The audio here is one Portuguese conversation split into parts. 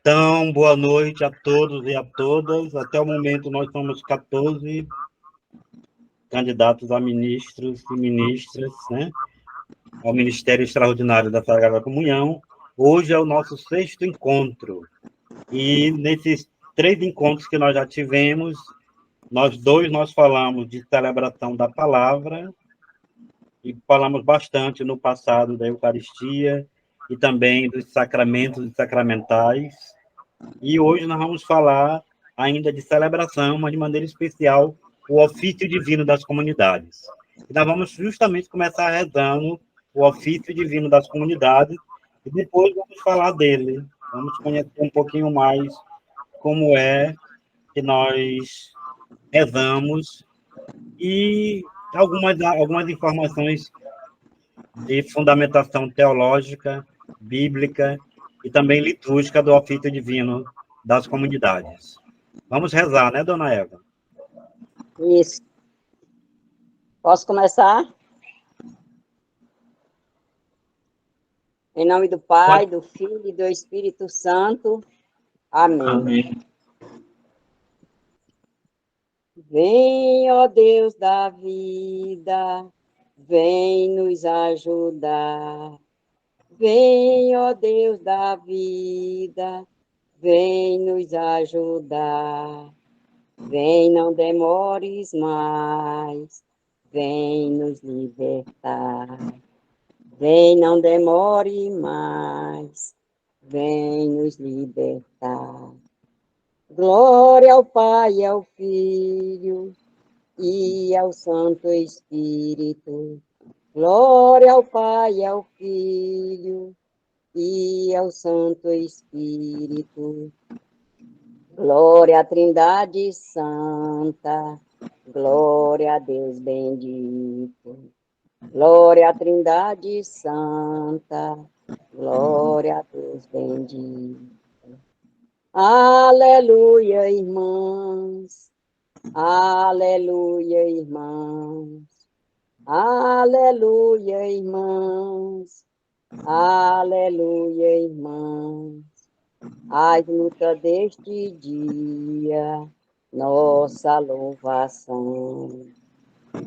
Então, boa noite a todos e a todas. Até o momento, nós somos 14 candidatos a ministros e ministras, né? Ao Ministério Extraordinário da Sagrada Comunhão. Hoje é o nosso 6º encontro. E nesses 3 encontros que nós já tivemos, nós falamos de celebração da palavra, e falamos bastante no passado da Eucaristia e também dos sacramentos e sacramentais. E hoje nós vamos falar ainda de celebração, mas de maneira especial, o ofício divino das comunidades. E nós vamos justamente começar rezando o ofício divino das comunidades e depois vamos falar dele. Vamos conhecer um pouquinho mais como é que nós rezamos e algumas informações de fundamentação teológica, bíblica e também litúrgica do ofício divino das comunidades. Vamos rezar, né, dona Eva? Isso. Posso começar? Em nome do Pai, do Filho e do Espírito Santo. Amém. Amém. Vem, ó Deus da vida, vem nos ajudar. Vem, ó Deus da vida, vem nos ajudar. Vem, não demores mais, vem nos libertar. Vem, não demore mais, vem nos libertar. Glória ao Pai e ao Filho e ao Santo Espírito. Glória ao Pai e ao Filho e ao Santo Espírito. Glória à Trindade Santa. Glória a Deus bendito. Glória à Trindade Santa. Glória a Deus bendito. Aleluia, irmãos. Aleluia, irmãos. Aleluia, irmãos. Aleluia, irmãos. As lutas deste dia, nossa louvação.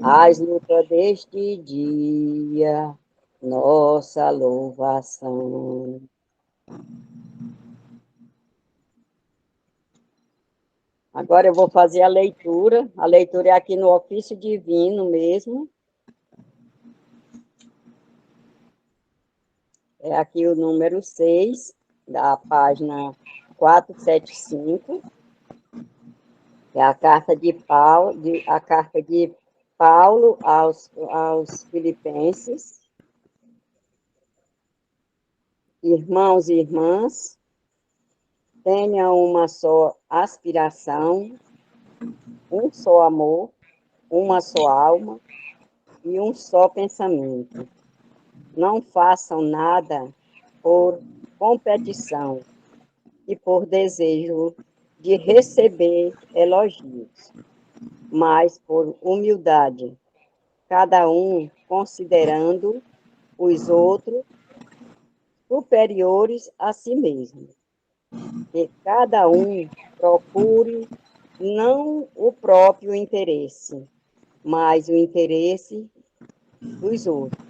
As lutas deste dia, nossa louvação. Agora eu vou fazer a leitura é aqui no ofício divino mesmo. É aqui o número 6, da página 475. É a carta de Paulo aos Filipenses. Irmãos e irmãs, tenham uma só aspiração, um só amor, uma só alma e um só pensamento. Não façam nada por competição e por desejo de receber elogios, mas por humildade, cada um considerando os outros superiores a si mesmo. Que cada um procure não o próprio interesse, mas o interesse dos outros.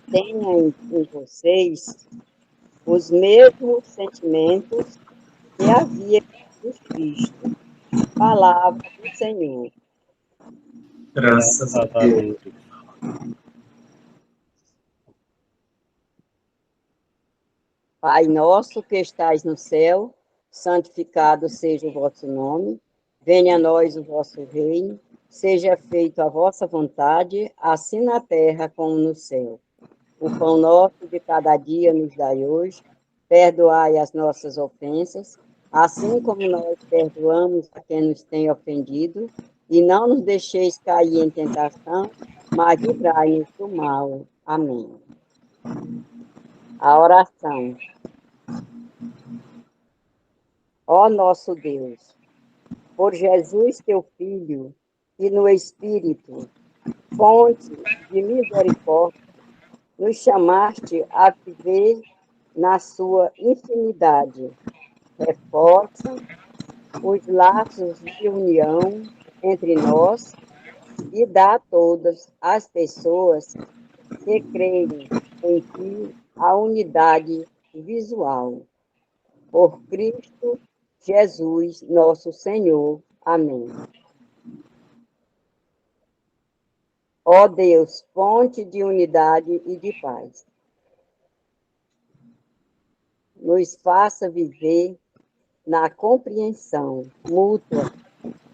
Tenham em vocês os mesmos sentimentos que havia em Cristo. Palavra do Senhor. Graças a Deus. Pai nosso que estais no céu, santificado seja o vosso nome. Venha a nós o vosso reino. Seja feita a vossa vontade, assim na terra como no céu. O pão nosso de cada dia nos dai hoje. Perdoai as nossas ofensas, assim como nós perdoamos a quem nos tem ofendido. E não nos deixeis cair em tentação, mas livrai-nos do mal. Amém. A oração. Ó nosso Deus, por Jesus, teu Filho, e no Espírito, fonte de misericórdia, nos chamaste a viver na sua infinidade. reforça os laços de união entre nós e dá a todas as pessoas que creem em Ti a unidade visual. Por Cristo Jesus, nosso Senhor. Amém. Ó Deus, fonte de unidade e de paz, nos faça viver na compreensão mútua,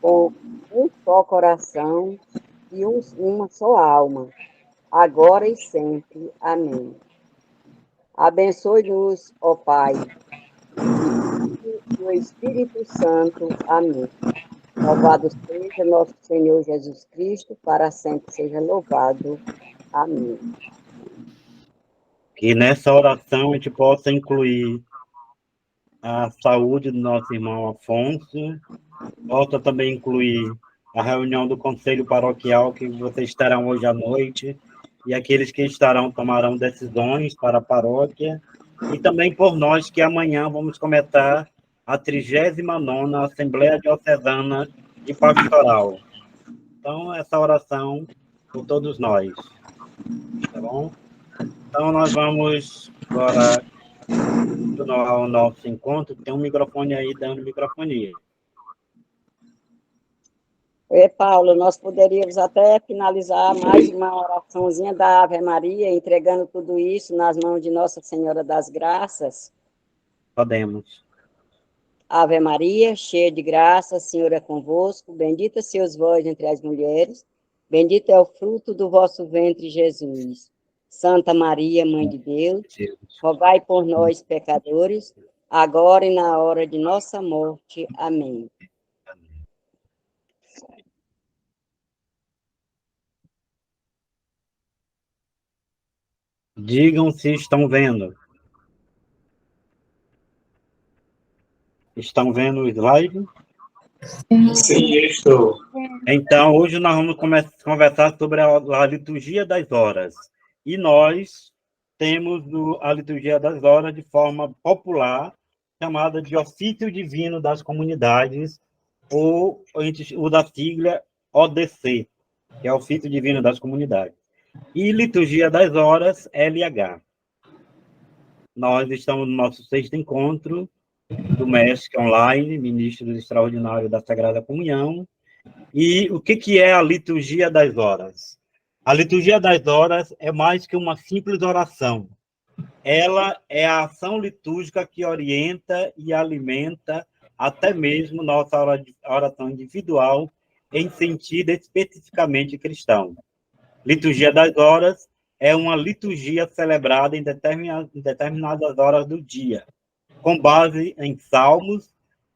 com um só coração e uma só alma, agora e sempre. Amém. Abençoe-nos, ó Pai, e o Espírito Santo. Amém. Louvado seja nosso Senhor Jesus Cristo, para sempre seja louvado. Amém. Que nessa oração a gente possa incluir a saúde do nosso irmão Afonso, possa também incluir a reunião do Conselho Paroquial que vocês terão hoje à noite, e aqueles que estarão tomarão decisões para a paróquia, e também por nós que amanhã vamos começar a 39ª Assembleia Diocesana de Pastoral. Então, essa oração por todos nós, tá bom? Então, nós vamos agora ao nosso encontro. Tem um microfone aí dando microfonia. Paulo, nós poderíamos até finalizar mais uma oraçãozinha da Ave Maria, entregando tudo isso nas mãos de Nossa Senhora das Graças. Podemos. Ave Maria, cheia de graça, o Senhor é convosco, bendita sois vós entre as mulheres, bendito é o fruto do vosso ventre, Jesus. Santa Maria, Mãe de Deus, rogai por nós, pecadores, agora e na hora de nossa morte. Amém. Digam se estão vendo. Estão vendo o slide? Sim, estou. Então, hoje nós vamos conversar sobre a liturgia das horas. E nós temos a liturgia das horas de forma popular, chamada de ofício divino das comunidades, ou o da sigla ODC, que é o ofício divino das comunidades. E liturgia das horas, LH. Nós estamos no nosso 6º encontro do MESC Online, Ministros Extraordinários da Sagrada Comunhão. E o que é a liturgia das horas? A liturgia das horas é mais que uma simples oração. Ela é a ação litúrgica que orienta e alimenta até mesmo nossa oração individual em sentido especificamente cristão. Liturgia das horas é uma liturgia celebrada em determinadas horas do dia, com base em salmos,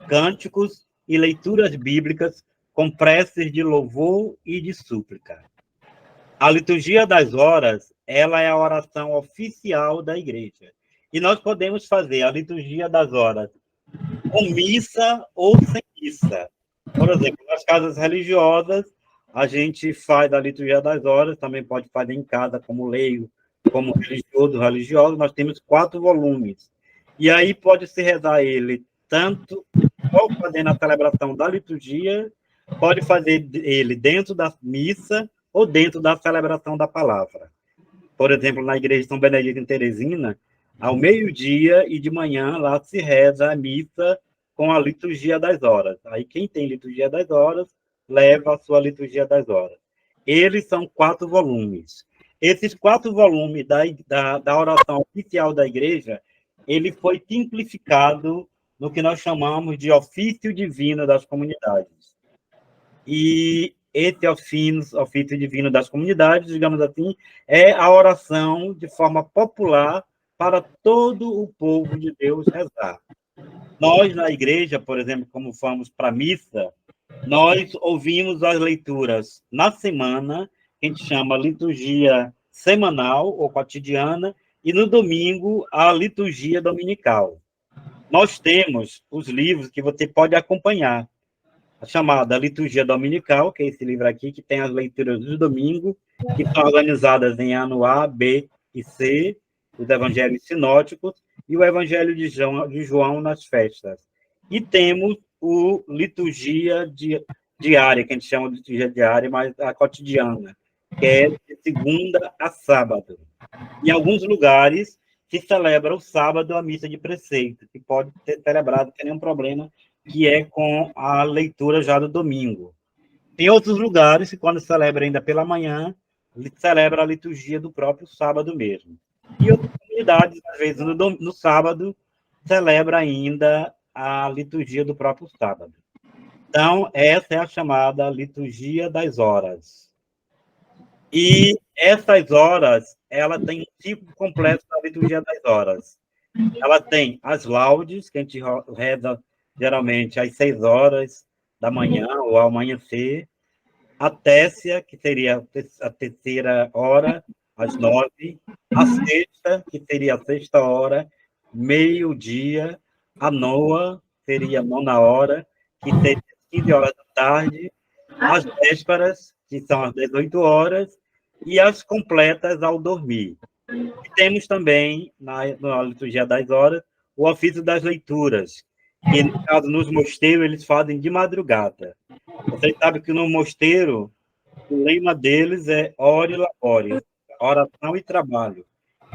cânticos e leituras bíblicas com preces de louvor e de súplica. A liturgia das horas, ela é a oração oficial da igreja. E nós podemos fazer a liturgia das horas com missa ou sem missa. Por exemplo, nas casas religiosas, a gente faz a liturgia das horas, também pode fazer em casa como leigo, como religioso. Nós temos 4 volumes. E aí pode-se rezar ele tanto ou fazendo a celebração da liturgia, pode fazer ele dentro da missa ou dentro da celebração da palavra. Por exemplo, na igreja de São Benedito em Teresina, ao meio-dia e de manhã, lá se reza a missa com a liturgia das horas. Aí quem tem liturgia das horas, leva a sua liturgia das horas. Eles são 4 volumes. Esses 4 volumes da oração oficial da igreja, ele foi simplificado no que nós chamamos de ofício divino das comunidades. E esse ofício divino das comunidades, digamos assim, é a oração de forma popular para todo o povo de Deus rezar. Nós, na igreja, por exemplo, como fomos para a missa, nós ouvimos as leituras na semana, que a gente chama liturgia semanal ou cotidiana, e no domingo, a liturgia dominical. Nós temos os livros que você pode acompanhar, a chamada Liturgia Dominical, que é esse livro aqui, que tem as leituras do domingo, que são organizadas em ano A, B e C, os evangelhos sinóticos, e o evangelho de João nas festas. E temos o liturgia diária, que a gente chama de liturgia diária, mas a cotidiana, que é de segunda a sábado. Em alguns lugares se celebra o sábado a missa de preceito, que pode ser celebrado sem nenhum problema, que é com a leitura já do domingo. Tem outros lugares que, quando celebra ainda pela manhã, celebra a liturgia do próprio sábado mesmo. E outras comunidades, às vezes, no sábado, celebra ainda a liturgia do próprio sábado. Então, essa é a chamada liturgia das horas. E essas horas, ela tem um ciclo completo da liturgia das horas. Ela tem as laudes, que a gente reza geralmente às 6 horas da manhã ou ao amanhecer, a Técia, que seria a terceira hora, às 9, a sexta, que seria a sexta hora, meio-dia, a noa, seria a nona hora, que seria às 15 horas da tarde, as vésperas, que são às 18 horas, e as completas ao dormir. E temos também, na liturgia das horas, o ofício das leituras, que, no caso, nos mosteiros, eles fazem de madrugada. Vocês sabem que no mosteiro, o lema deles é ore e labore, oração e trabalho.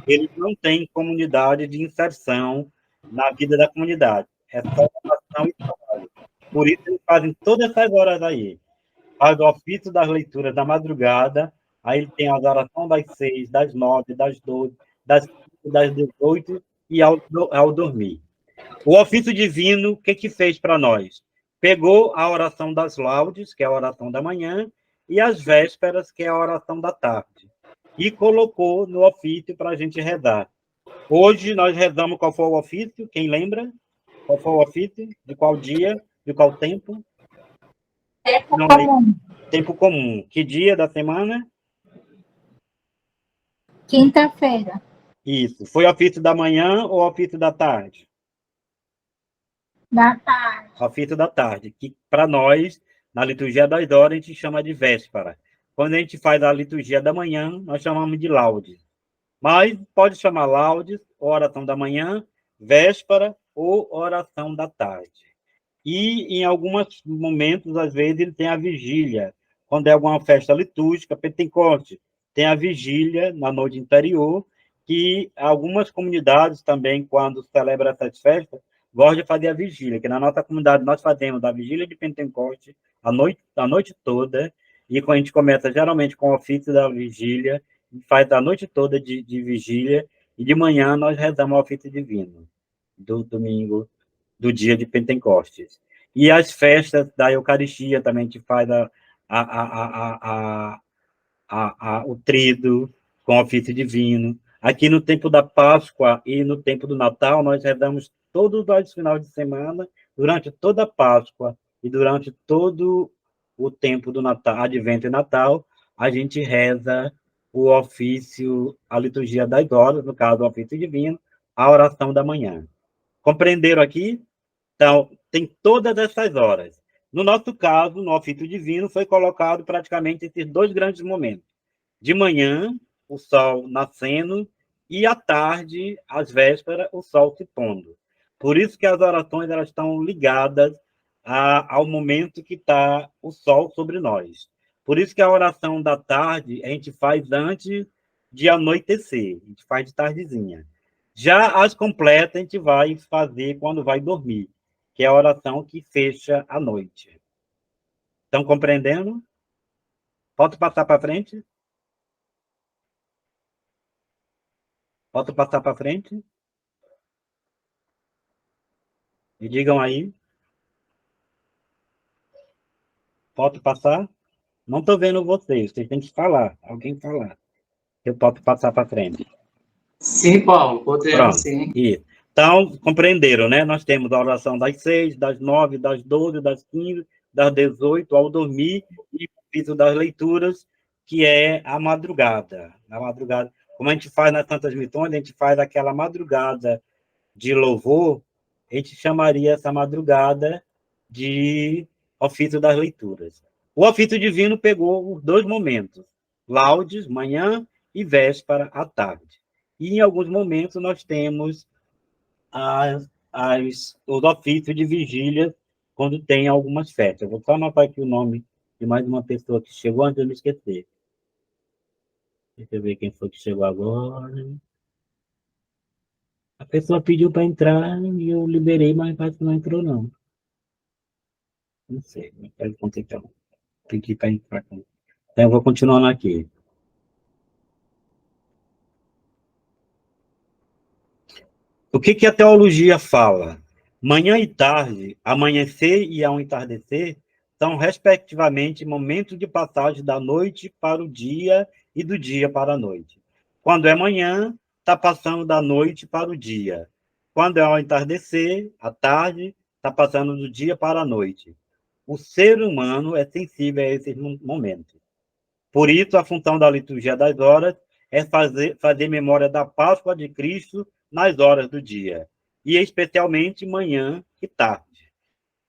Eles não têm comunidade de inserção na vida da comunidade. É só oração e trabalho. Por isso, eles fazem todas essas horas aí. Faz o ofício das leituras da madrugada, aí ele tem as orações das 6, das 9, das 12, das 15, das 18 e ao dormir. O ofício divino, o que fez para nós? Pegou a oração das laudes, que é a oração da manhã, e as vésperas, que é a oração da tarde, e colocou no ofício para a gente rezar. Hoje nós rezamos qual foi o ofício, quem lembra? Qual foi o ofício? De qual dia? De qual tempo? Tempo comum. Tempo comum. Que dia da semana? Quinta-feira. Isso. Foi ofício da manhã ou ofício da tarde? Da tarde. Ofício da tarde, que para nós, na liturgia das horas, a gente chama de véspera. Quando a gente faz a liturgia da manhã, nós chamamos de laudes. Mas pode chamar laudes, oração da manhã, véspera ou oração da tarde. E, em alguns momentos, às vezes, ele tem a vigília. Quando é alguma festa litúrgica, Pentecoste, tem a vigília na noite anterior, que algumas comunidades também, quando celebram essas festas, gostam de fazer a vigília, que na nossa comunidade nós fazemos a vigília de Pentecoste a noite toda, e quando a gente começa geralmente com o ofício da vigília, faz a noite toda de vigília, e de manhã nós rezamos o ofício divino, do domingo, do dia de Pentecostes. E as festas da Eucaristia também, a gente faz o tríduo com ofício divino. Aqui no tempo da Páscoa e no tempo do Natal, nós rezamos todos os finais de semana, durante toda a Páscoa e durante todo o tempo do Natal, Advento e Natal, a gente reza o ofício, a liturgia das horas, no caso, o ofício divino, a oração da manhã. Compreenderam aqui? Então, tem todas essas horas. No nosso caso, no ofício divino, foi colocado praticamente esses dois grandes momentos. De manhã, o sol nascendo, e à tarde, às vésperas, o sol se pondo. Por isso que as orações elas estão ligadas ao momento que está o sol sobre nós. Por isso que a oração da tarde a gente faz antes de anoitecer, a gente faz de tardezinha. Já as completas a gente vai fazer quando vai dormir, que é a oração que fecha a noite. Estão compreendendo? Posso passar para frente? Posso passar para frente? Me digam aí. Posso passar? Não estou vendo vocês têm que falar, alguém falar. Eu posso passar para frente. Sim, Paulo, podemos Pronto. sim. Isso. Então, compreenderam, né? Nós temos a oração das 6, das 9, das 12, das 15, das 18, ao dormir, e o ofício das leituras, que é a madrugada. A madrugada, como a gente faz nas Santas Missões, a gente faz aquela madrugada de louvor, a gente chamaria essa madrugada de ofício das leituras. O ofício divino pegou os dois momentos, laudes, manhã, e véspera, à tarde. E, em alguns momentos, nós temos os ofícios de vigília quando tem algumas festas. Eu vou só anotar aqui o nome de mais uma pessoa que chegou antes de eu me esquecer. Deixa eu ver quem foi que chegou agora. A pessoa pediu para entrar e eu liberei, mas parece que não entrou, não. Não sei, não quero contemplar. Pedi para entrar. Então, eu vou continuando aqui. O que que a teologia fala? Manhã e tarde, amanhecer e ao entardecer, são, respectivamente, momentos de passagem da noite para o dia e do dia para a noite. Quando é manhã, está passando da noite para o dia. Quando é ao entardecer, à tarde, está passando do dia para a noite. O ser humano é sensível a esses momentos. Por isso, a função da liturgia das horas é fazer memória da Páscoa de Cristo nas horas do dia, e especialmente manhã e tarde.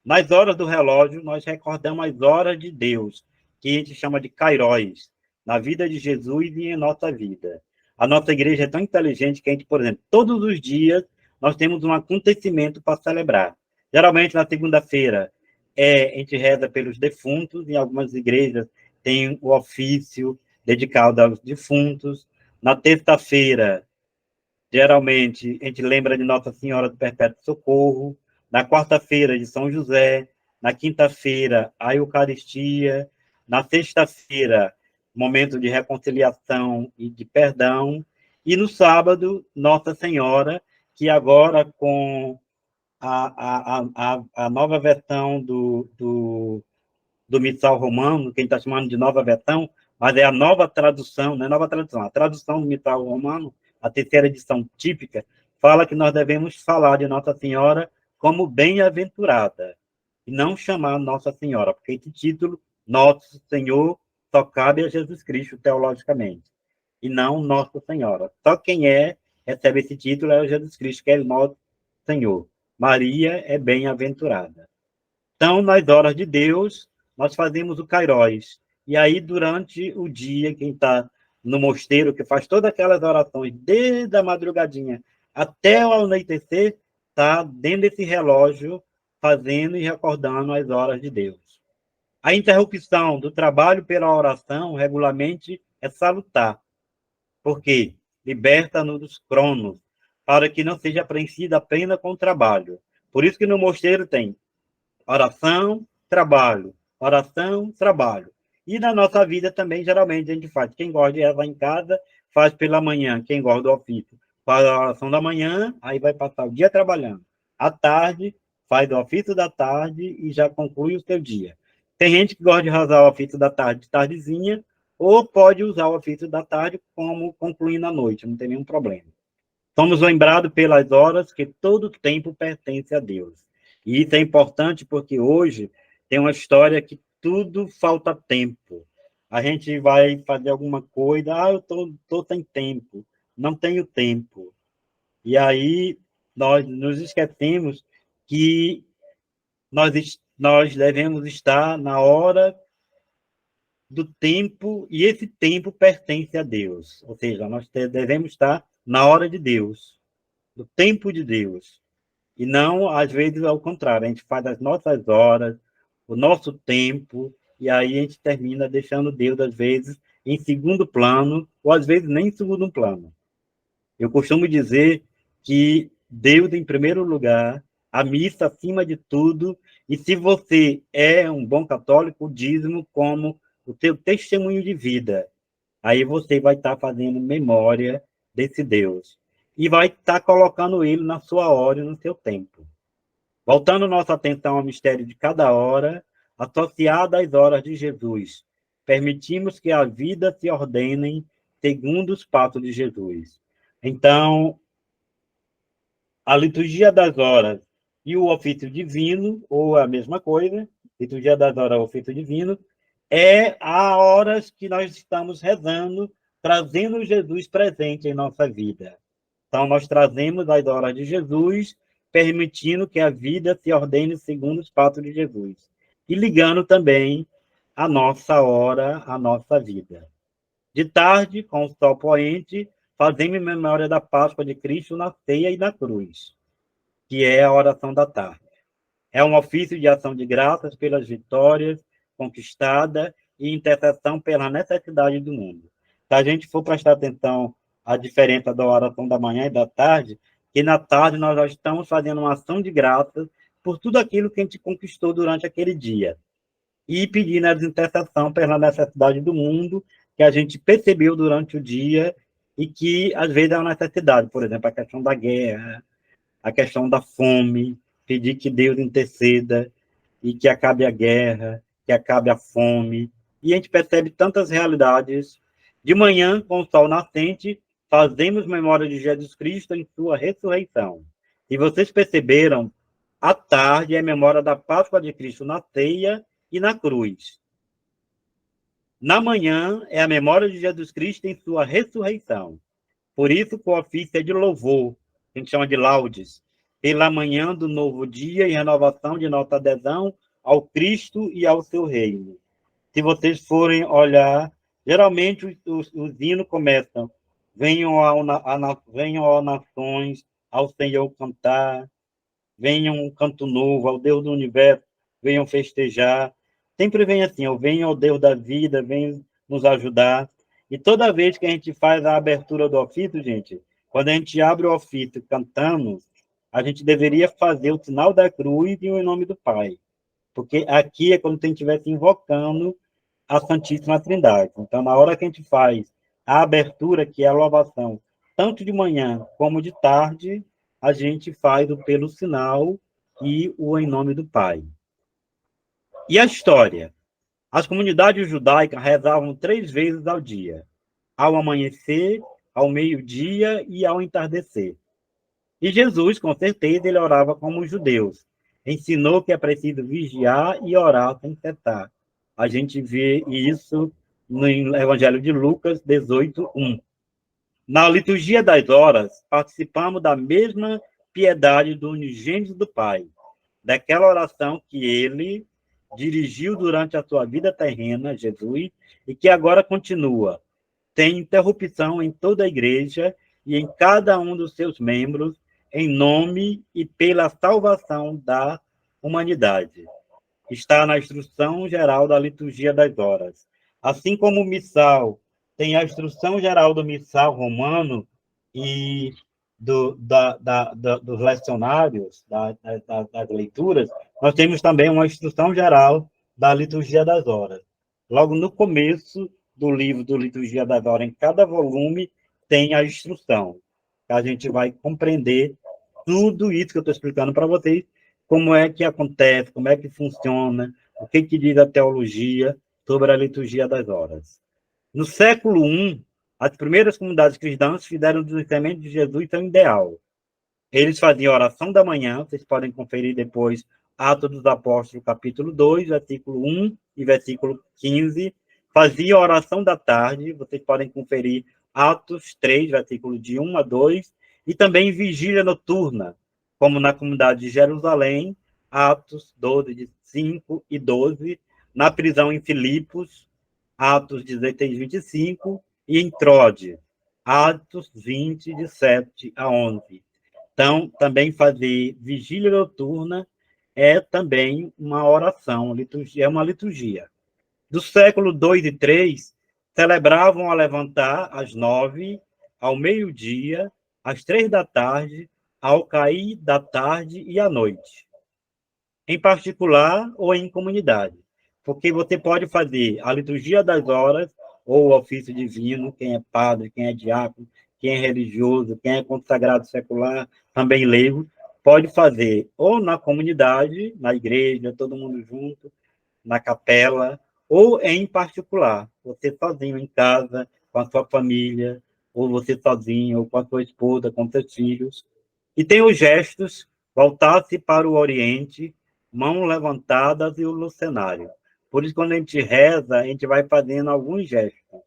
Nas horas do relógio, nós recordamos as horas de Deus, que a gente chama de kairóis, na vida de Jesus e em nossa vida. A nossa igreja é tão inteligente que a gente, por exemplo, todos os dias nós temos um acontecimento para celebrar. Geralmente, na segunda-feira, a gente reza pelos defuntos, em algumas igrejas tem o ofício dedicado aos defuntos. Na terça-feira, geralmente, a gente lembra de Nossa Senhora do Perpétuo Socorro. Na quarta-feira, de São José. Na quinta-feira, a Eucaristia. Na sexta-feira, momento de reconciliação e de perdão. E no sábado, Nossa Senhora, que agora, com a nova versão do Missal Romano, que a gente está chamando de nova versão, mas é a nova tradução, não é nova tradução, a tradução do Missal Romano, a terceira edição típica, fala que nós devemos falar de Nossa Senhora como bem-aventurada, e não chamar Nossa Senhora, porque esse título, Nosso Senhor, só cabe a Jesus Cristo teologicamente, e não Nossa Senhora. Só quem recebe esse título é o Jesus Cristo, que é o nosso Senhor. Maria é bem-aventurada. Então, nas horas de Deus, nós fazemos o Kairos. E aí, durante o dia, quem está no mosteiro, que faz todas aquelas orações, desde a madrugadinha até o anoitecer, está dentro desse relógio, fazendo e recordando as horas de Deus. A interrupção do trabalho pela oração, regularmente, é salutar, porque liberta-nos dos cronos, para que não seja preenchida a pena com o trabalho. Por isso que no mosteiro tem oração, trabalho. Oração, trabalho. E na nossa vida também, geralmente, a gente faz. Quem gosta de rezar em casa, faz pela manhã. Quem gosta do ofício, faz a oração da manhã, aí vai passar o dia trabalhando. À tarde, faz o ofício da tarde e já conclui o seu dia. Tem gente que gosta de rezar o ofício da tarde de tardezinha, ou pode usar o ofício da tarde como concluindo à noite, não tem nenhum problema. Somos lembrados pelas horas que todo tempo pertence a Deus. E isso é importante porque hoje tem uma história que tudo falta tempo. A gente vai fazer alguma coisa, eu tô sem tempo, não tenho tempo. E aí nós nos esquecemos que nós devemos estar na hora do tempo, e esse tempo pertence a Deus. Ou seja, nós devemos estar na hora de Deus, do tempo de Deus. E não, às vezes, ao contrário, a gente faz as nossas horas, o nosso tempo, e aí a gente termina deixando Deus, às vezes, em segundo plano, ou às vezes nem em segundo plano. Eu costumo dizer que Deus em primeiro lugar, a missa acima de tudo, e se você é um bom católico, o dízimo como o seu testemunho de vida. Aí você vai estar fazendo memória desse Deus. E vai estar colocando ele na sua hora e no seu tempo. Voltando nossa atenção ao mistério de cada hora, associada às horas de Jesus, permitimos que a vida se ordene segundo os passos de Jesus. Então, a liturgia das horas e o ofício divino, ou a mesma coisa, liturgia das horas e ofício divino, é a horas que nós estamos rezando, trazendo Jesus presente em nossa vida. Então, nós trazemos as horas de Jesus, permitindo que a vida se ordene segundo os passos de Jesus. E ligando também a nossa hora, a nossa vida. De tarde, com o sol poente, fazemos memória da Páscoa de Cristo na ceia e na cruz. que é a oração da tarde. É um ofício de ação de graças pelas vitórias conquistadas e intercessão pela necessidade do mundo. Se a gente for prestar atenção à diferença da oração da manhã e da tarde, que na tarde nós já estamos fazendo uma ação de graças por tudo aquilo que a gente conquistou durante aquele dia. E pedindo a intercessão pela necessidade do mundo, que a gente percebeu durante o dia e que, às vezes, é uma necessidade. Por exemplo, a questão da guerra, a questão da fome, pedir que Deus interceda e que acabe a guerra, que acabe a fome. E a gente percebe tantas realidades. De manhã, com o sol nascente, fazemos memória de Jesus Cristo em sua ressurreição. E vocês perceberam, à tarde é a memória da Páscoa de Cristo na ceia e na cruz. Na manhã é a memória de Jesus Cristo em sua ressurreição. Por isso que o ofício é de louvor, a gente chama de laudes, pela manhã do novo dia e renovação de nossa adesão ao Cristo e ao seu reino. Se vocês forem olhar, geralmente os hinos começam: venham, venham, ó nações, ao Senhor cantar, venham um canto novo, ao Deus do universo, venham festejar. Sempre vem assim: eu venho ao Deus da vida, venho nos ajudar. E toda vez que a gente faz a abertura do ofício, gente, quando a gente abre o ofício cantamos, a gente deveria fazer o sinal da cruz e o em nome do Pai. Porque aqui é como se a gente estivesse invocando a Santíssima Trindade. Então, na hora que a gente faz a abertura, que é a louvação, tanto de manhã como de tarde, a gente faz o pelo sinal e o em nome do Pai. E a história? As comunidades judaicas rezavam 3 vezes ao dia, ao amanhecer, ao meio-dia e ao entardecer. E Jesus, com certeza, ele orava como os judeus. Ensinou que é preciso vigiar e orar sem cessar. A gente vê isso no Evangelho de Lucas 18:1. Na liturgia das horas, participamos da mesma piedade do unigênito do Pai, daquela oração que ele dirigiu durante a sua vida terrena, Jesus, e que agora continua. Tem interrupção em toda a igreja e em cada um dos seus membros, em nome e pela salvação da humanidade. Está na instrução geral da liturgia das horas. Assim como o missal tem a instrução geral do missal romano e dos lecionários, das leituras, nós temos também uma instrução geral da liturgia das horas. Logo no começo do livro do Liturgia das Horas, em cada volume, tem a instrução. A gente vai compreender tudo isso que eu estou explicando para vocês, como é que acontece, como é que funciona, o que diz a teologia sobre a liturgia das horas. No século I, as primeiras comunidades cristãs fizeram do ensinamento de Jesus seu ideal. Eles faziam oração da manhã, vocês podem conferir depois Atos dos Apóstolos, capítulo 2, versículo 1 e versículo 15. Faziam oração da tarde, vocês podem conferir Atos 3, versículo de 1 a 2, e também vigília noturna, como na comunidade de Jerusalém, Atos 12, de 5 e 12, na prisão em Filipos, Atos 16, 25, e em Trode, Atos 20, de 7 a 11. Então, também fazer vigília noturna é também uma oração, liturgia, é uma liturgia. Do século 2 e 3, celebravam a levantar às 9, ao meio-dia, às 3 da tarde, ao cair da tarde e à noite, em particular ou em comunidade, porque você pode fazer a liturgia das horas ou o ofício divino, quem é padre, quem é diácono, quem é religioso, quem é consagrado secular, também leigo, pode fazer ou na comunidade, na igreja, todo mundo junto, na capela, ou em particular, você sozinho em casa, com a sua família, ou você sozinho, ou com a sua esposa, com seus filhos. E tem os gestos: voltar-se para o Oriente, mãos levantadas e o lucenário. Por isso, quando a gente reza, a gente vai fazendo alguns gestos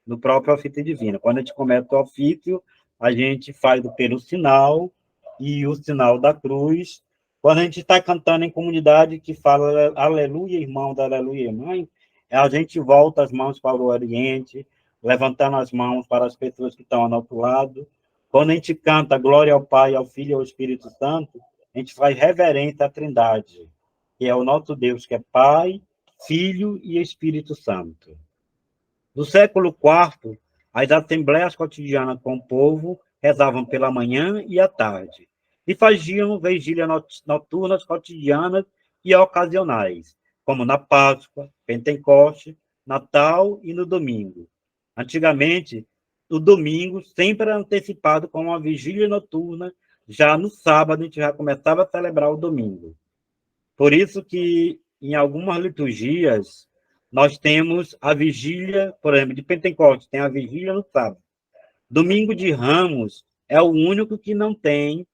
no próprio ofício divino. Quando a gente começa o ofício, a gente faz o pelo sinal e o sinal da cruz. Quando a gente está cantando em comunidade que fala aleluia, irmãos, aleluia, irmãs, a gente volta as mãos para o Oriente, levantando as mãos para as pessoas que estão ao nosso lado. Quando a gente canta glória ao Pai, ao Filho e ao Espírito Santo, a gente faz reverência à Trindade, que é o nosso Deus, que é Pai, Filho e Espírito Santo. No século IV, as assembleias cotidianas com o povo rezavam pela manhã e à tarde, e faziam vigílias noturnas cotidianas e ocasionais, como na Páscoa, Pentecoste, Natal e no domingo. Antigamente, o domingo sempre era antecipado com uma vigília noturna, já no sábado a gente já começava a celebrar o domingo. Por isso que, em algumas liturgias, nós temos a vigília, por exemplo, de Pentecostes, tem a vigília no sábado. Domingo de Ramos é o único que não tem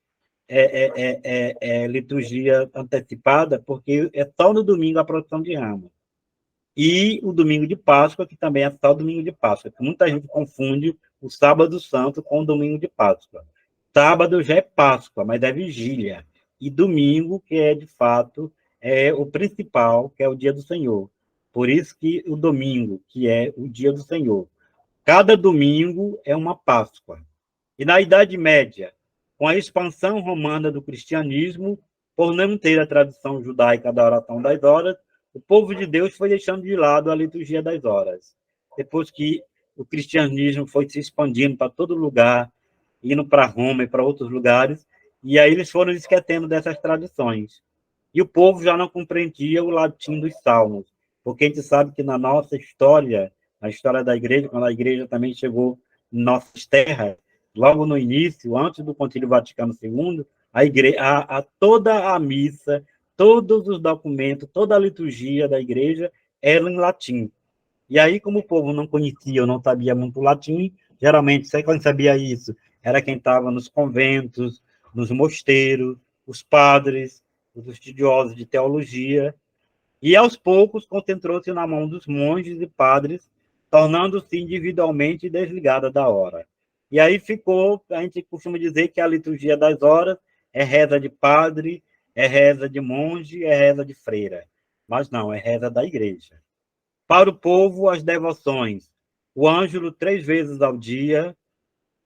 liturgia antecipada, porque é só no domingo a procissão de Ramos. E o domingo de Páscoa, que também é só o domingo de Páscoa, que muita gente confunde o sábado santo com o domingo de Páscoa. Sábado já é Páscoa, mas é vigília. E domingo, que é, de fato, é o principal, que é o dia do Senhor. Por isso que o domingo, que é o dia do Senhor. Cada domingo é uma Páscoa. E na Idade Média, com a expansão romana do cristianismo, por não ter a tradição judaica da oração das horas, o povo de Deus foi deixando de lado a liturgia das horas. Depois que o cristianismo foi se expandindo para todo lugar, indo para Roma e para outros lugares, e aí eles foram esquecendo dessas tradições. E o povo já não compreendia o latim dos salmos, porque a gente sabe que na nossa história, na história da igreja, quando a igreja também chegou em nossas terras, logo no início, antes do Concílio Vaticano II, toda a missa, todos os documentos, toda a liturgia da igreja era em latim. E aí, como o povo não conhecia ou não sabia muito latim, geralmente, quem sabia isso era quem estava nos conventos, nos mosteiros, os padres, os estudiosos de teologia, e aos poucos concentrou-se na mão dos monges e padres, tornando-se individualmente desligada da hora. E aí ficou, a gente costuma dizer que a liturgia das horas é reza de padre, é reza de monge, é reza de freira. Mas não, é reza da igreja. Para o povo, as devoções, o ângelo 3 vezes ao dia,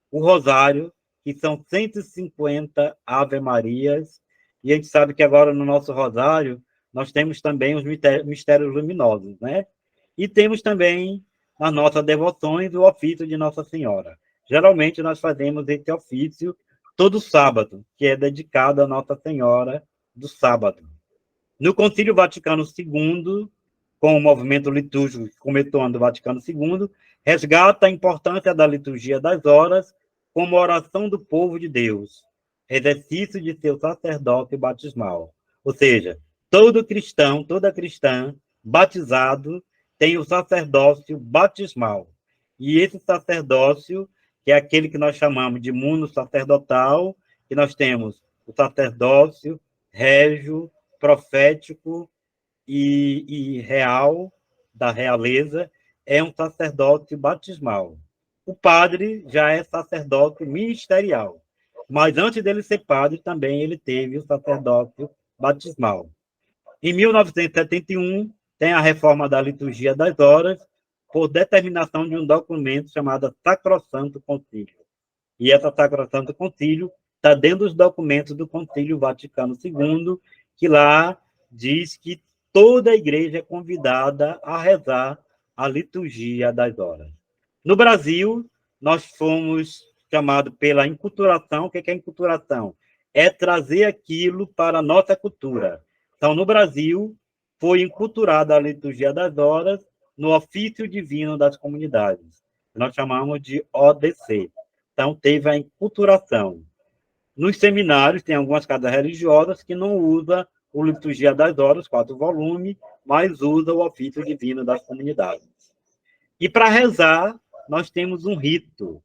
o rosário, que são 150 Ave-Marias, e a gente sabe que agora no nosso rosário nós temos também os mistérios luminosos, né? E temos também nas nossas devoções o ofício de Nossa Senhora. Geralmente nós fazemos esse ofício todo sábado, que é dedicado a Nossa Senhora do sábado. No Concílio Vaticano II, com o movimento litúrgico que começou no Vaticano II, resgata a importância da liturgia das horas como oração do povo de Deus, exercício de seu sacerdócio batismal. Ou seja, todo cristão, toda cristã batizado tem o sacerdócio batismal. E esse sacerdócio, que é aquele que nós chamamos de mundo sacerdotal, que nós temos o sacerdócio régio, profético e real, da realeza, é um sacerdócio batismal. O padre já é sacerdócio ministerial, mas antes dele ser padre, também ele teve o sacerdócio batismal. Em 1971, tem a reforma da liturgia das horas, por determinação de um documento chamado Sacrosanto Concílio. E essa Sacrosanto Concílio está dentro dos documentos do Concílio Vaticano II, que lá diz que toda a igreja é convidada a rezar a liturgia das horas. No Brasil, nós fomos chamados pela enculturação. O que é a enculturação? É trazer aquilo para a nossa cultura. Então, no Brasil, foi enculturada a liturgia das horas no ofício divino das comunidades. Nós chamamos de ODC. Então, teve a enculturação. Nos seminários, tem algumas casas religiosas que não usam o Liturgia das Horas, 4 volumes, mas usa o ofício divino das comunidades. E para rezar, nós temos um rito.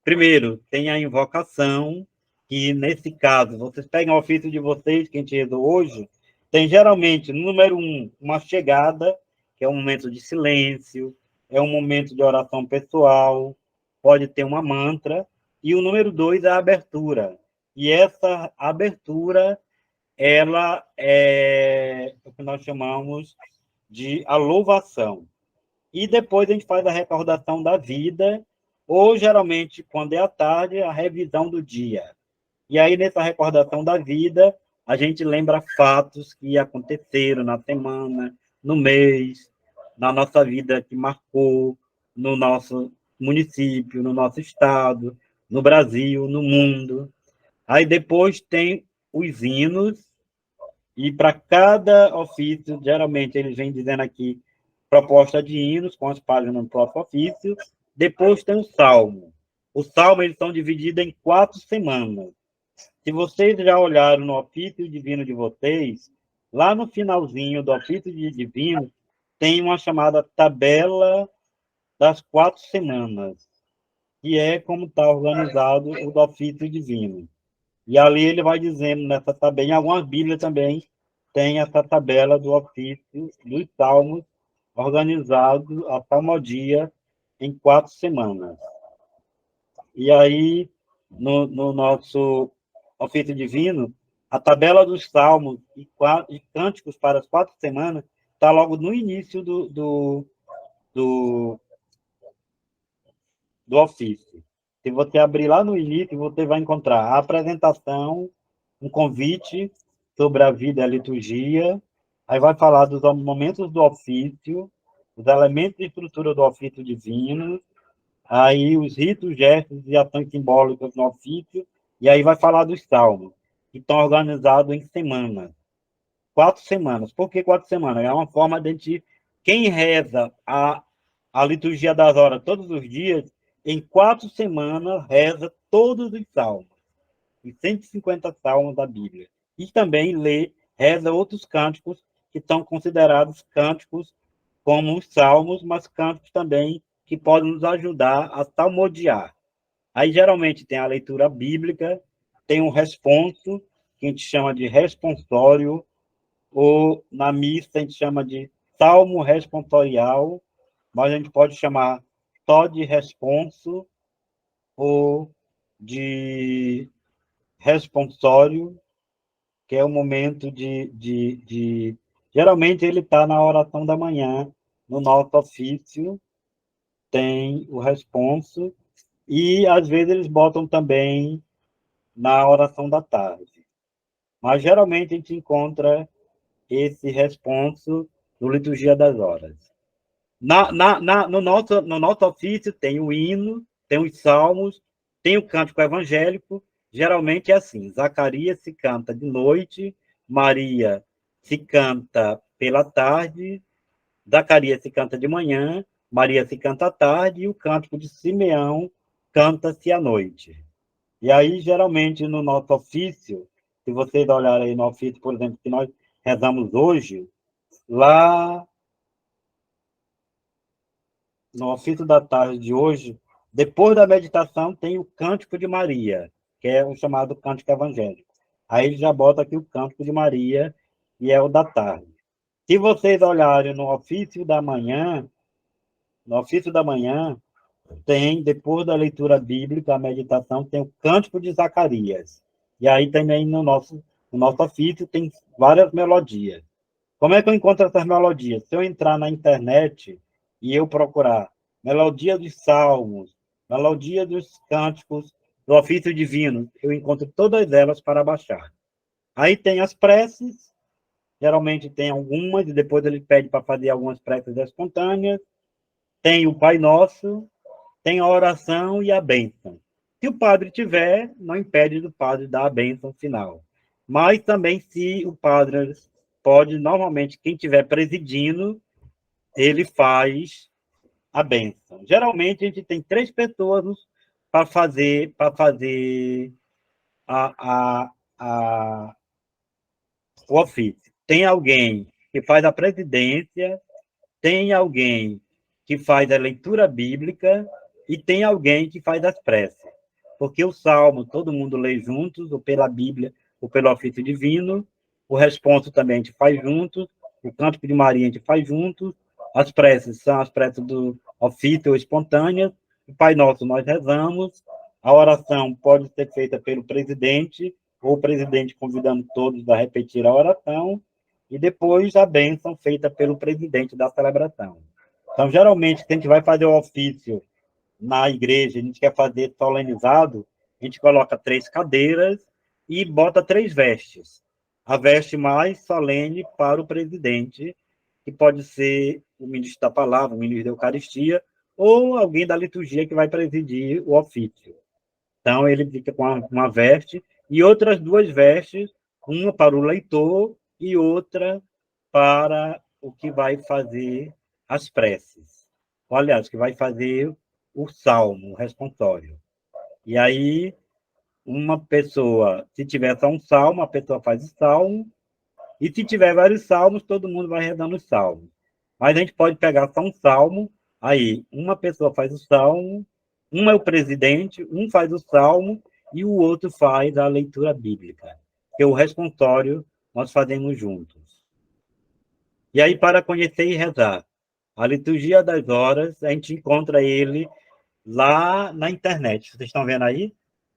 Primeiro, tem a invocação, que nesse caso, vocês pegam o ofício de vocês, que a gente rezou hoje, tem geralmente, número 1, uma chegada, que é um momento de silêncio, é um momento de oração pessoal, pode ter uma mantra, e o número 2 é a abertura. E essa abertura, ela é o que nós chamamos de a louvação. E depois a gente faz a recordação da vida, ou geralmente, quando é à tarde, a revisão do dia. E aí, nessa recordação da vida, a gente lembra fatos que aconteceram na semana, no mês, na nossa vida que marcou, no nosso município, no nosso estado, no Brasil, no mundo. Aí depois tem os hinos, e para cada ofício, geralmente eles vêm dizendo aqui proposta de hinos, com as páginas no próprio ofício. Depois tem o salmo. O salmo, eles são divididos em 4 semanas. Se vocês já olharam no ofício divino de vocês, lá no finalzinho do ofício divino, tem uma chamada tabela das 4 semanas, que é como está organizado o do ofício divino. E ali ele vai dizendo nessa tabela, em algumas Bíblias também tem essa tabela do ofício dos salmos, organizado a salmodia em 4 semanas. E aí, no nosso ofício divino, a tabela dos salmos e cânticos para as 4 semanas está logo no início do ofício. Se você abrir lá no início, você vai encontrar a apresentação, um convite sobre a vida e a liturgia, aí vai falar dos momentos do ofício, os elementos de estrutura do ofício divino, aí os ritos, gestos e ações simbólicas no ofício, e aí vai falar dos salmos, que estão organizados em semanas. 4 semanas. Por que 4 semanas? É uma forma de a gente, quem reza a liturgia das horas todos os dias, em 4 semanas reza todos os salmos, os 150 salmos da Bíblia. E também reza outros cânticos que são considerados cânticos como os salmos, mas cânticos também que podem nos ajudar a salmodiar. Aí, geralmente, tem a leitura bíblica, tem um responso, que a gente chama de responsório, ou na missa a gente chama de salmo responsorial, mas a gente pode chamar só de responso ou de responsório, que é o momento geralmente ele está na oração da manhã, no nosso ofício, tem o responso, e às vezes eles botam também na oração da tarde. Mas geralmente a gente encontra esse responso no Liturgia das Horas. No nosso ofício tem o hino, tem os salmos, tem o cântico evangélico. Geralmente é assim: Zacarias se canta de noite, Maria se canta pela tarde, Zacarias se canta de manhã, Maria se canta à tarde, e o cântico de Simeão canta-se à noite. E aí, geralmente, no nosso ofício, se vocês olharem aí no ofício, por exemplo, que nós rezamos hoje, lá no ofício da tarde de hoje, depois da meditação, tem o Cântico de Maria, que é o chamado Cântico Evangélico. Aí ele já bota aqui o Cântico de Maria, e é o da tarde. Se vocês olharem no ofício da manhã, tem, depois da leitura bíblica, a meditação, tem o Cântico de Zacarias. E aí também no nosso ofício tem várias melodias. Como é que eu encontro essas melodias? Se eu entrar na internet e eu procurar melodia dos salmos, melodia dos cânticos do ofício divino, eu encontro todas elas para baixar. Aí tem as preces, geralmente tem algumas, e depois ele pede para fazer algumas preces espontâneas. Tem o Pai Nosso, tem a oração e a bênção. Se o padre tiver, não impede do padre dar a bênção final. Mas também, se o padre pode, normalmente, quem estiver presidindo, ele faz a bênção. Geralmente, a gente tem 3 pessoas para fazer o ofício. Tem alguém que faz a presidência, tem alguém que faz a leitura bíblica e tem alguém que faz as preces. Porque o salmo todo mundo lê juntos, ou pela Bíblia, ou pelo ofício divino. O responso também a gente faz juntos. O cântico de Maria a gente faz juntos. As preces são as preces do ofício ou espontâneas. O Pai Nosso nós rezamos. A oração pode ser feita pelo presidente, ou o presidente convidando todos a repetir a oração, e depois a bênção feita pelo presidente da celebração. Então, geralmente, se a gente vai fazer o ofício na igreja, a gente quer fazer solenizado, a gente coloca 3 cadeiras e bota 3 vestes. a veste mais solene para o presidente, que pode ser o ministro da palavra, o ministro da Eucaristia, ou alguém da liturgia que vai presidir o ofício. Então, ele fica com uma veste e outras duas vestes, uma para o leitor e outra para o que vai fazer as preces. Aliás, que vai fazer o salmo, o responsório. E aí, uma pessoa, se tiver só um salmo, a pessoa faz o salmo, e se tiver vários salmos, todo mundo vai rezando os salmos. Mas a gente pode pegar só um salmo, aí uma pessoa faz o salmo, um é o presidente, um faz o salmo e o outro faz a leitura bíblica. Que o responsório nós fazemos juntos. E aí, para conhecer e rezar, a liturgia das horas, a gente encontra ele lá na internet. Vocês estão vendo aí?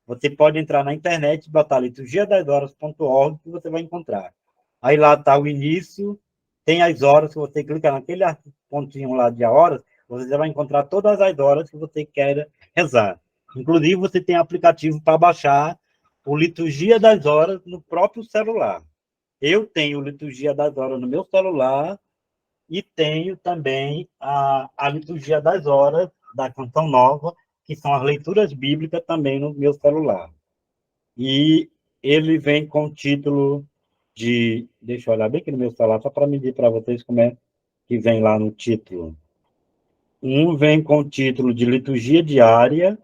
Você pode entrar na internet e botar liturgiadashoras.org que você vai encontrar. Aí lá está o início, tem as horas, se você clicar naquele pontinho lá de horas, você já vai encontrar todas as horas que você quer rezar. Inclusive, você tem aplicativo para baixar o Liturgia das Horas no próprio celular. Eu tenho Liturgia das Horas no meu celular e tenho também a Liturgia das Horas da Canção Nova, que são as leituras bíblicas também no meu celular. E ele vem com o título de... Deixa eu olhar bem aqui no meu celular, só para medir para vocês como é que vem lá no título. Um vem com o título de Liturgia Diária,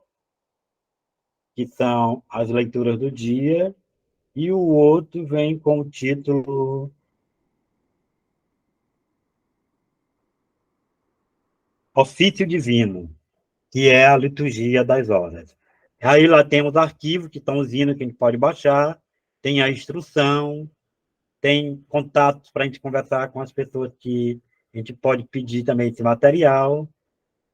que são as leituras do dia, e o outro vem com o título Ofício Divino, que é a liturgia das horas. Aí lá temos arquivos, que estão os hinos que a gente pode baixar, tem a instrução, tem contatos para a gente conversar com as pessoas que a gente pode pedir também esse material.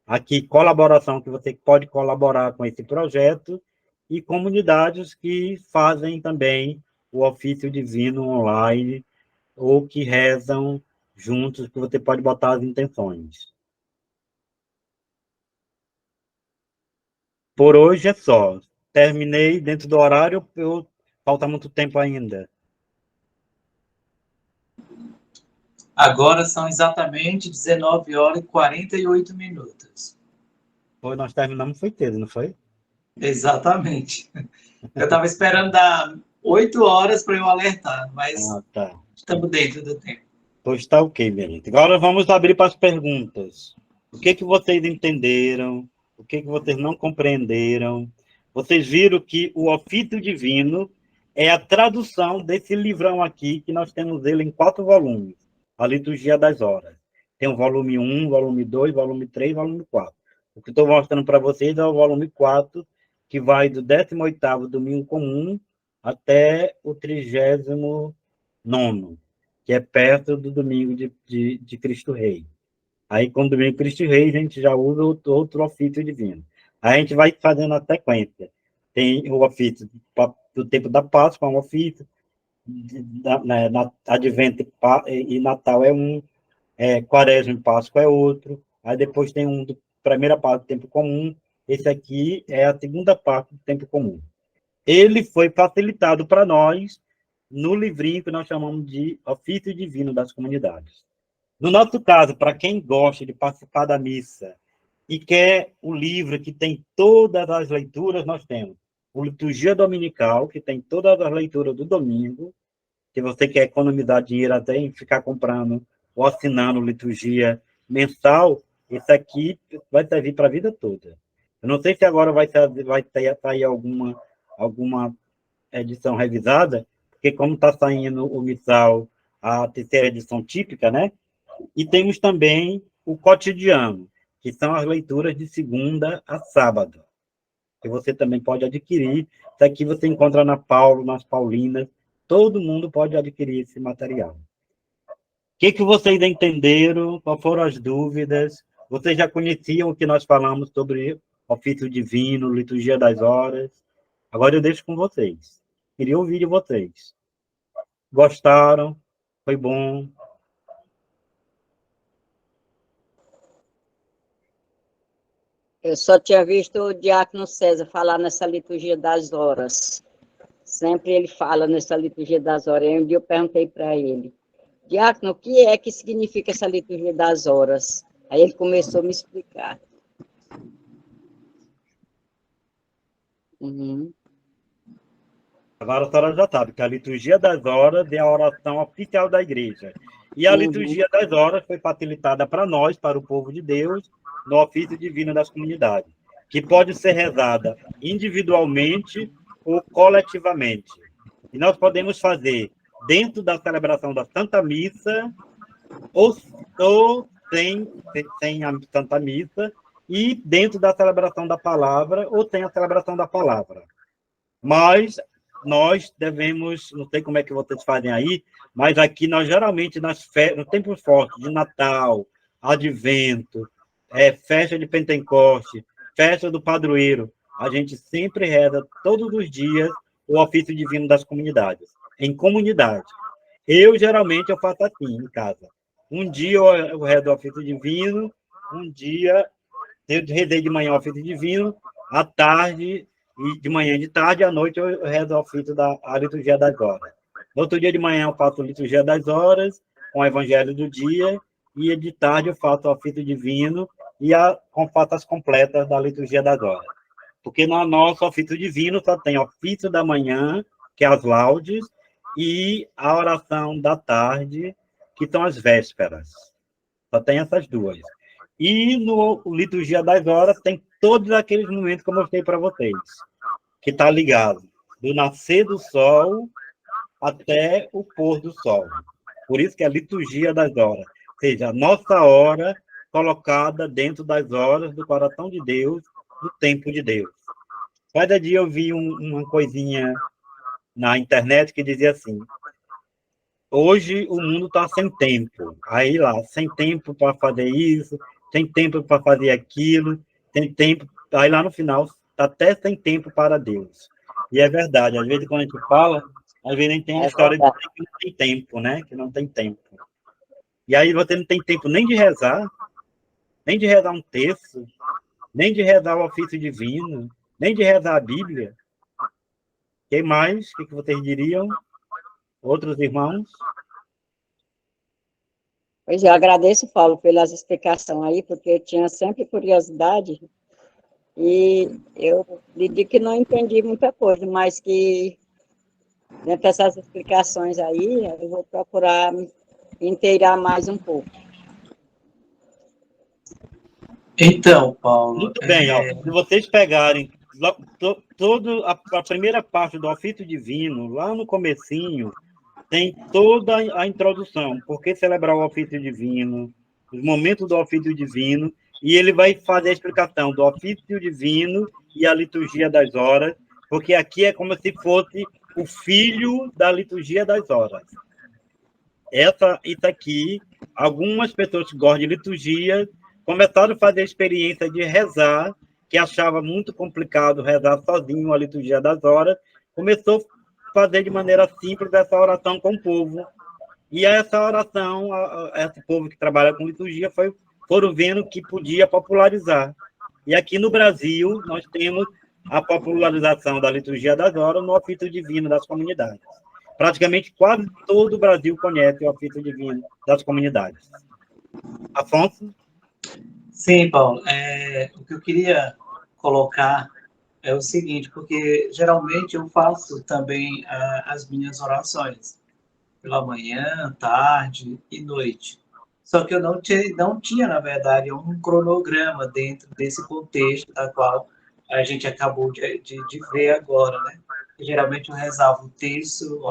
Aqui, colaboração, que você pode colaborar com esse projeto, e comunidades que fazem também o ofício divino online, ou que rezam juntos, que você pode botar as intenções. Por hoje é só. Terminei dentro do horário, falta muito tempo ainda. Agora são exatamente 19 horas e 48 minutos. Nós terminamos, foi cedo, não foi? Exatamente. Eu estava esperando dar 8 horas para eu alertar, mas Tá. estamos dentro do tempo. Pois está ok, minha gente. Agora vamos abrir para as perguntas. O que vocês entenderam? O que vocês não compreenderam? Vocês viram que o ofício divino é a tradução desse livrão aqui, que nós temos ele em 4 volumes, a Liturgia das Horas. Tem o volume 1, volume 2, volume 3, volume 4. O que estou mostrando para vocês é o volume 4, que vai do 18º domingo comum até o 39º, que é perto do domingo de Cristo Rei. Aí, com o domingo de Cristo Rei, a gente já usa outro ofício divino. Aí a gente vai fazendo a sequência. Tem o ofício do tempo da Páscoa, um ofício, Advento e Natal é um, Quaresma e Páscoa é outro, aí depois tem um do primeira parte do tempo comum, esse aqui é a segunda parte do tempo comum. Ele foi facilitado para nós no livrinho que nós chamamos de Ofício Divino das Comunidades. No nosso caso, para quem gosta de participar da missa e quer o livro que tem todas as leituras, nós temos o Liturgia Dominical, que tem todas as leituras do domingo. Se você quer economizar dinheiro até em ficar comprando ou assinando liturgia mensal, esse aqui vai servir para a vida toda. Eu não sei se agora vai sair alguma edição revisada, porque como está saindo o missal, a terceira edição típica, né? E temos também o cotidiano, que são as leituras de segunda a sábado, que você também pode adquirir. Isso aqui você encontra na Paulo, nas Paulinas, todo mundo pode adquirir esse material. O que vocês entenderam? Quais foram as dúvidas? Vocês já conheciam o que nós falamos sobre ofício divino, liturgia das horas? Agora eu deixo com vocês. Queria ouvir de vocês. Gostaram? Foi bom? Eu só tinha visto o diácono César falar nessa liturgia das horas. sempre ele fala nessa liturgia das horas. Aí um dia eu perguntei para ele, diácono, o que é que significa essa liturgia das horas? Aí ele começou a me explicar. Uhum. Agora a senhora já sabe que a liturgia das horas é a oração oficial da igreja. E a liturgia das horas foi facilitada para nós, para o povo de Deus, no ofício divino das comunidades, que pode ser rezada individualmente ou coletivamente. E nós podemos fazer dentro da celebração da Santa Missa ou sem a Santa Missa, e dentro da celebração da palavra ou sem a celebração da palavra. Mas nós devemos, não sei como é que vocês fazem aí, mas aqui nós geralmente, no tempo forte de Natal, Advento, festa de Pentecoste, festa do padroeiro, a gente sempre reza todos os dias o ofício divino das comunidades, em comunidade. Geralmente, eu faço assim, em casa. Um dia eu rezo o ofício divino, um dia eu rezei de manhã o ofício divino, à tarde, e de manhã e de tarde, à noite eu rezo o ofício a liturgia das horas. No outro dia de manhã eu faço a liturgia das horas, com o evangelho do dia, e de tarde eu faço o ofício divino e faço as completas da liturgia das horas. Porque no nosso ofício divino só tem ofício da manhã, que é as laudes, e a oração da tarde, que são as vésperas. Só tem essas duas. E no liturgia das horas tem todos aqueles momentos que eu mostrei para vocês, que está ligado do nascer do sol até o pôr do sol. Por isso que é a liturgia das horas, ou seja, a nossa hora colocada dentro das horas do coração de Deus, do tempo de Deus. Cada dia eu vi uma coisinha na internet que dizia assim: hoje o mundo está sem tempo. Aí lá, sem tempo para fazer isso, sem tempo para fazer aquilo, sem tempo. Aí lá no final, está até sem tempo para Deus. E é verdade, às vezes quando a gente fala, às vezes nem tem a história de que não tem tempo, né? Que não tem tempo. E aí você não tem tempo nem de rezar um texto, nem de rezar o ofício divino, nem de rezar a Bíblia. Quem mais? O que vocês diriam? Outros irmãos? Pois eu agradeço, Paulo, pelas explicações aí, porque eu tinha sempre curiosidade e eu lhe digo que não entendi muita coisa, mas que dentro dessas explicações aí, eu vou procurar me inteirar mais um pouco. Então, Paulo... Muito bem, ó. Se vocês pegarem toda a primeira parte do ofício divino, lá no comecinho, tem toda a introdução, por que celebrar o ofício divino, os momentos do ofício divino, e ele vai fazer a explicação do ofício divino e a liturgia das horas, porque aqui é como se fosse o filho da liturgia das horas. Isso aqui, algumas pessoas que gostam de liturgia começaram a fazer a experiência de rezar, que achava muito complicado rezar sozinho a liturgia das horas, começou a fazer de maneira simples essa oração com o povo. E essa oração, esse povo que trabalha com liturgia, foram vendo que podia popularizar. E aqui no Brasil, nós temos a popularização da liturgia das horas no ofício divino das comunidades. Praticamente quase todo o Brasil conhece o ofício divino das comunidades. Afonso? Sim, Paulo. O que eu queria colocar é o seguinte, porque geralmente eu faço também as minhas orações pela manhã, tarde e noite. Só que eu não tinha, na verdade, um cronograma dentro desse contexto da qual a gente acabou de ver agora, né? Geralmente eu rezava o texto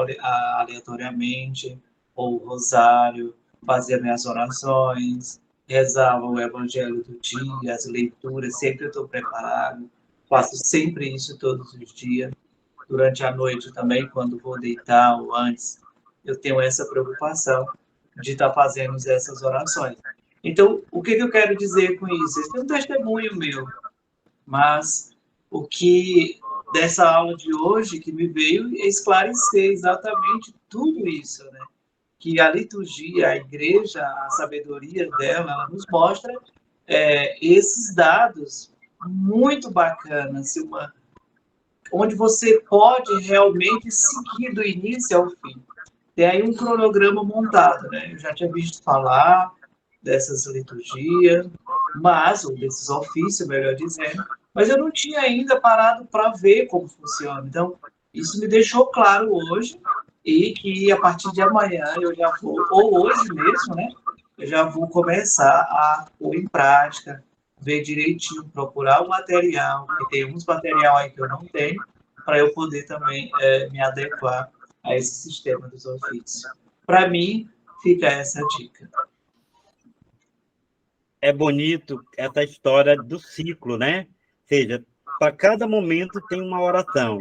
aleatoriamente, ou o rosário, fazia minhas orações, rezava o evangelho do dia, as leituras, sempre eu estou preparado, faço sempre isso todos os dias. Durante a noite também, quando vou deitar ou antes, eu tenho essa preocupação de estar fazendo essas orações. Então, o que eu quero dizer com isso? Esse é um testemunho meu, mas o que dessa aula de hoje que me veio esclarecer exatamente tudo isso, né? Que a liturgia, a igreja, a sabedoria dela, ela nos mostra esses dados muito bacanas. onde você pode realmente seguir do início ao fim. Tem aí um cronograma montado, né? Eu já tinha visto falar dessas liturgias, ou desses ofícios, melhor dizendo, mas eu não tinha ainda parado para ver como funciona. Então, isso me deixou claro hoje, e que a partir de amanhã eu já vou, ou hoje mesmo, né? Eu já vou começar a pôr em prática, ver direitinho, procurar o material, porque tem uns material aí que eu não tenho, para eu poder também me adequar a esse sistema dos ofícios. Para mim, fica essa dica. É bonito essa história do ciclo, né? Ou seja, para cada momento tem uma oração.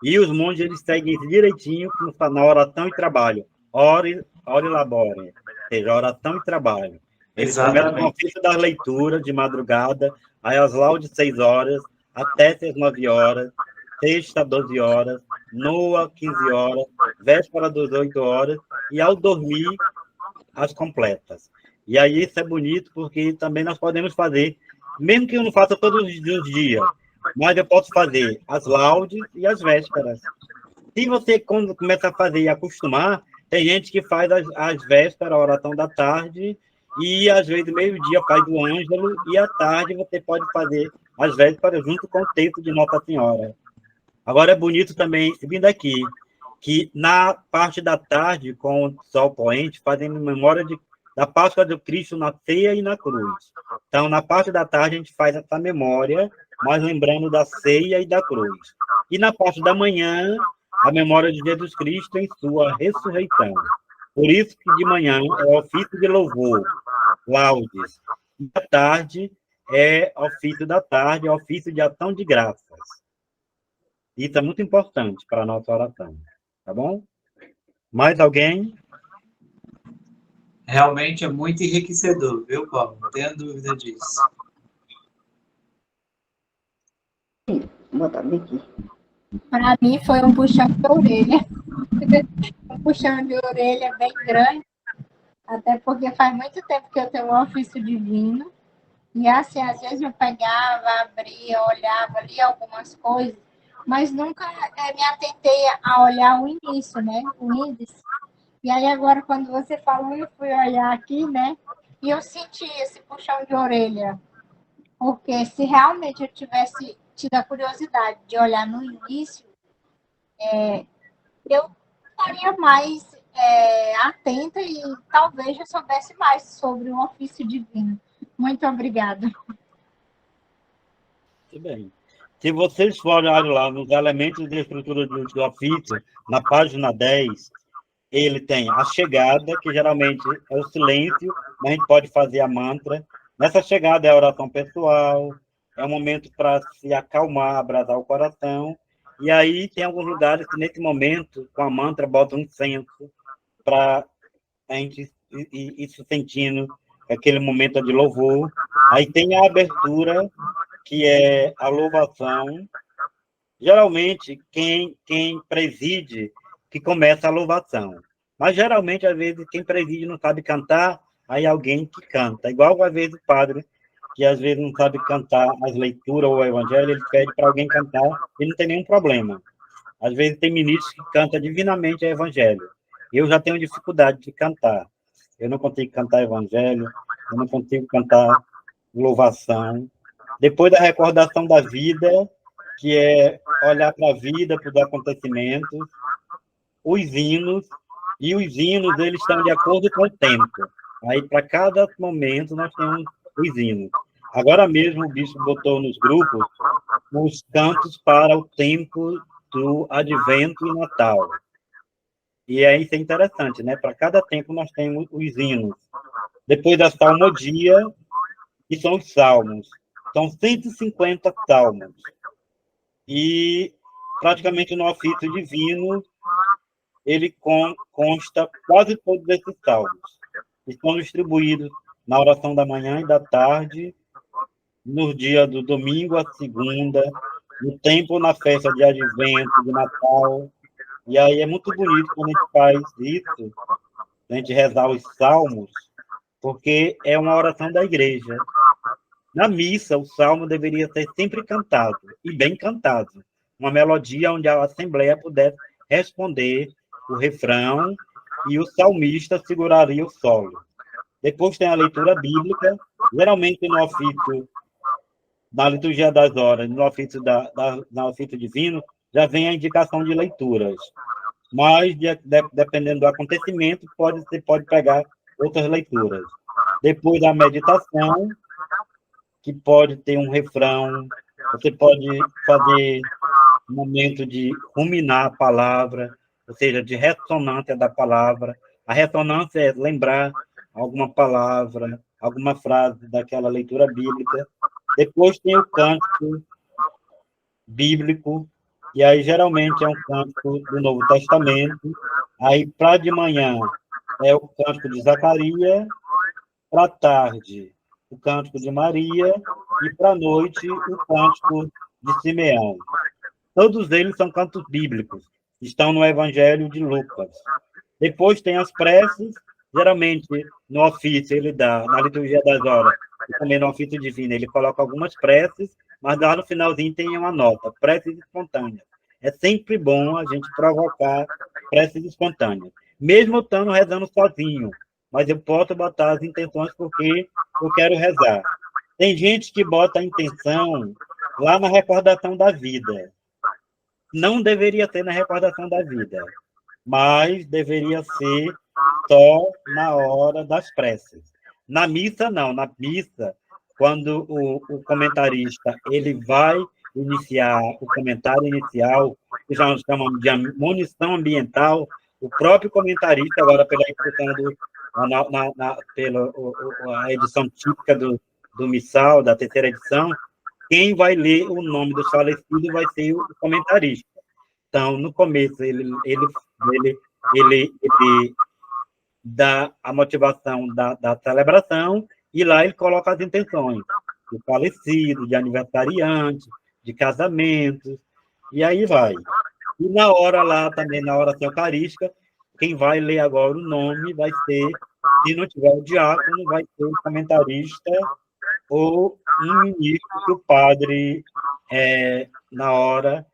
E os monges, eles seguem isso direitinho na oração e trabalho. Ore, ore, labore. Ou seja, oração e trabalho. Eles começam com o ofício das leituras de madrugada, aí as laudes 6 horas, até às 9 horas, sexta 12 horas, noa 15 horas, véspera 18 horas, e ao dormir, as completas. E aí isso é bonito porque também nós podemos fazer, mesmo que eu não faça todos os dias, mas eu posso fazer as laudes e as vésperas. Se você, quando começa a fazer e acostumar, tem gente que faz as vésperas, a oração da tarde, e às vezes meio-dia faz o ângelo, e à tarde você pode fazer as vésperas junto com o texto de Nossa Senhora. Agora é bonito também, vindo aqui, que na parte da tarde, com o sol poente, fazendo memória da Páscoa do Cristo na ceia e na cruz. Então, na parte da tarde, a gente faz essa memória, mas lembrando da ceia e da cruz. E na parte da manhã, a memória de Jesus Cristo em sua ressurreição. Por isso que de manhã é ofício de louvor, laudes. E à tarde é ofício da tarde, é ofício de ação de graças. Isso é muito importante para a nossa oração. Tá bom? Mais alguém? Realmente é muito enriquecedor, viu, Paulo? Não tenha dúvida disso. Vou botar bem aqui. Para mim foi um puxão de orelha. Um puxão de orelha bem grande. Até porque faz muito tempo que eu tenho um ofício divino. E assim, às vezes eu pegava, abria, olhava ali algumas coisas, mas nunca me atentei a olhar o início, né? O índice. E aí agora, quando você falou, eu fui olhar aqui, né? E eu senti esse puxão de orelha. Porque se realmente eu tivesse tido a curiosidade de olhar no início, eu estaria mais atenta e talvez eu soubesse mais sobre o ofício divino. Muito obrigada. Muito bem. Se vocês forem lá nos elementos de estrutura do ofício, na página 10, ele tem a chegada, que geralmente é o silêncio, mas a gente pode fazer a mantra. Nessa chegada é a oração pessoal, é um momento para se acalmar, abrasar o coração. E aí tem alguns lugares que, nesse momento, com a mantra, botam um incenso para a gente ir se sentindo aquele momento de louvor. Aí tem a abertura, que é a louvação. Geralmente, quem preside, que começa a louvação. Mas, geralmente, às vezes, quem preside não sabe cantar, aí alguém que canta. Igual, às vezes, o padre, que às vezes não sabe cantar as leituras ou o evangelho, ele pede para alguém cantar e não tem nenhum problema. Às vezes, tem ministros que cantam divinamente o evangelho. Eu já tenho dificuldade de cantar. Eu não consigo cantar evangelho, eu não consigo cantar louvação. Depois da recordação da vida, que é olhar para a vida, para os acontecimentos, os hinos, e os hinos, eles estão de acordo com o tempo. Aí, para cada momento, nós temos os hinos. Agora mesmo, o bispo botou nos grupos os cantos para o tempo do Advento e Natal. E aí, isso é interessante, né? Para cada tempo, nós temos os hinos. Depois da salmodia, que são os salmos. São 150 salmos. E, praticamente, no ofício divino, ele consta quase todos esses salmos. Estão distribuídos na oração da manhã e da tarde, no dia do domingo à segunda, no tempo na festa de Advento, de Natal. E aí é muito bonito quando a gente faz isso, a gente rezar os salmos, porque é uma oração da igreja. Na missa, o salmo deveria ser sempre cantado, e bem cantado. uma melodia onde a assembleia pudesse responder o refrão e o salmista seguraria o solo. Depois tem a leitura bíblica, geralmente no ofício, na liturgia das horas, no ofício, no ofício divino, já vem a indicação de leituras. Mas, dependendo do acontecimento, você pode pegar outras leituras. Depois a meditação, que pode ter um refrão, você pode fazer um momento de ruminar a palavra, ou seja, de ressonância da palavra. A ressonância é lembrar alguma palavra, alguma frase daquela leitura bíblica. Depois tem o cântico bíblico, e aí geralmente é um cântico do Novo Testamento. Aí, para de manhã, é o cântico de Zacarias, para a tarde, o cântico de Maria, e para a noite, o cântico de Simeão. Todos eles são cantos bíblicos, estão no Evangelho de Lucas. Depois tem as preces, geralmente no ofício ele dá, na liturgia das horas, e também no ofício divino, ele coloca algumas preces, mas lá no finalzinho tem uma nota, preces espontâneas. É sempre bom a gente provocar preces espontâneas. Mesmo eu estando rezando sozinho, mas eu posso botar as intenções porque eu quero rezar. Tem gente que bota a intenção lá na recordação da vida. Não deveria ser na recordação da vida, mas deveria ser só na hora das preces. Na missa, não. Na missa, quando o comentarista ele vai iniciar o comentário inicial, que já nós chamamos de munição ambiental, o próprio comentarista, agora pela edição pela edição típica do Missal, da terceira edição, quem vai ler o nome do falecido vai ser o comentarista. Então, no começo, ele dá a motivação da celebração, e lá ele coloca as intenções de falecido, de aniversariante, de casamento, e aí vai. E na hora lá, também na oração eucarística, quem vai ler agora o nome vai ser, se não tiver o diácono, vai ser o comentarista ou um ministro que o padre, na hora,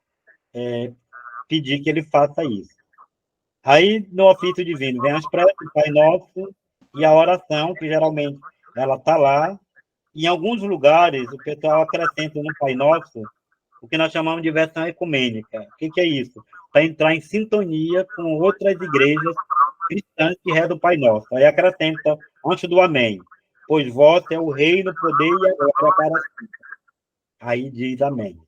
pedir que ele faça isso. Aí, no ofício divino, vem as preces, o Pai Nosso, e a oração, que geralmente ela está lá. Em alguns lugares, o pessoal acrescenta no Pai Nosso o que nós chamamos de versão ecumênica. O que é isso? Para entrar em sintonia com outras igrejas cristãs que rezam o Pai Nosso. Aí acrescenta, antes do Amém, pois vós é o reino, poder e a glória para sempre. Aí diz Amém.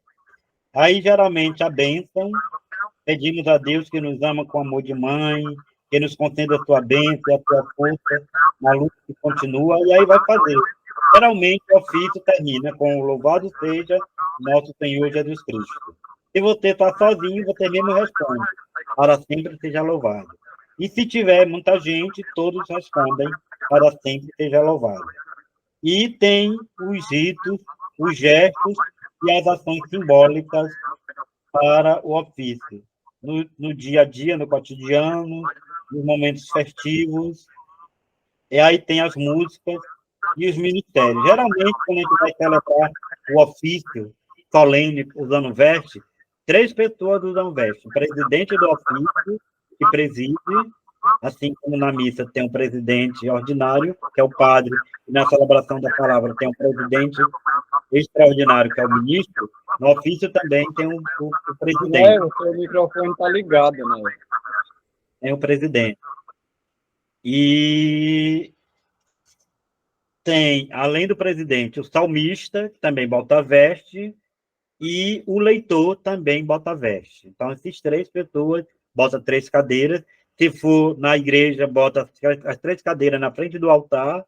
Aí, geralmente, a bênção, pedimos a Deus que nos ama com amor de mãe, que nos conceda a sua bênção e a sua força na luta que continua, e aí vai fazer. Geralmente, o ofício termina com o louvado seja nosso Senhor Jesus Cristo. Se você está sozinho, você mesmo responde, para sempre seja louvado. E se tiver muita gente, todos respondem, para sempre seja louvado. E tem os ritos, os gestos e as ações simbólicas para o ofício. No dia a dia, no cotidiano, nos momentos festivos. E aí tem as músicas e os ministérios. Geralmente, quando a gente vai celebrar o ofício solene usando veste, 3 pessoas usam veste. O presidente do ofício, que preside, assim como na missa tem um presidente ordinário, que é o padre, e na celebração da palavra tem um presidente extraordinário, que é o ministro, no ofício também tem o presidente. O seu microfone está ligado, né? Tem o presidente. E tem, além do presidente, o salmista, que também bota veste, e o leitor também bota veste. Então, essas 3 pessoas botam 3 cadeiras. Se for na igreja, bota as 3 cadeiras na frente do altar,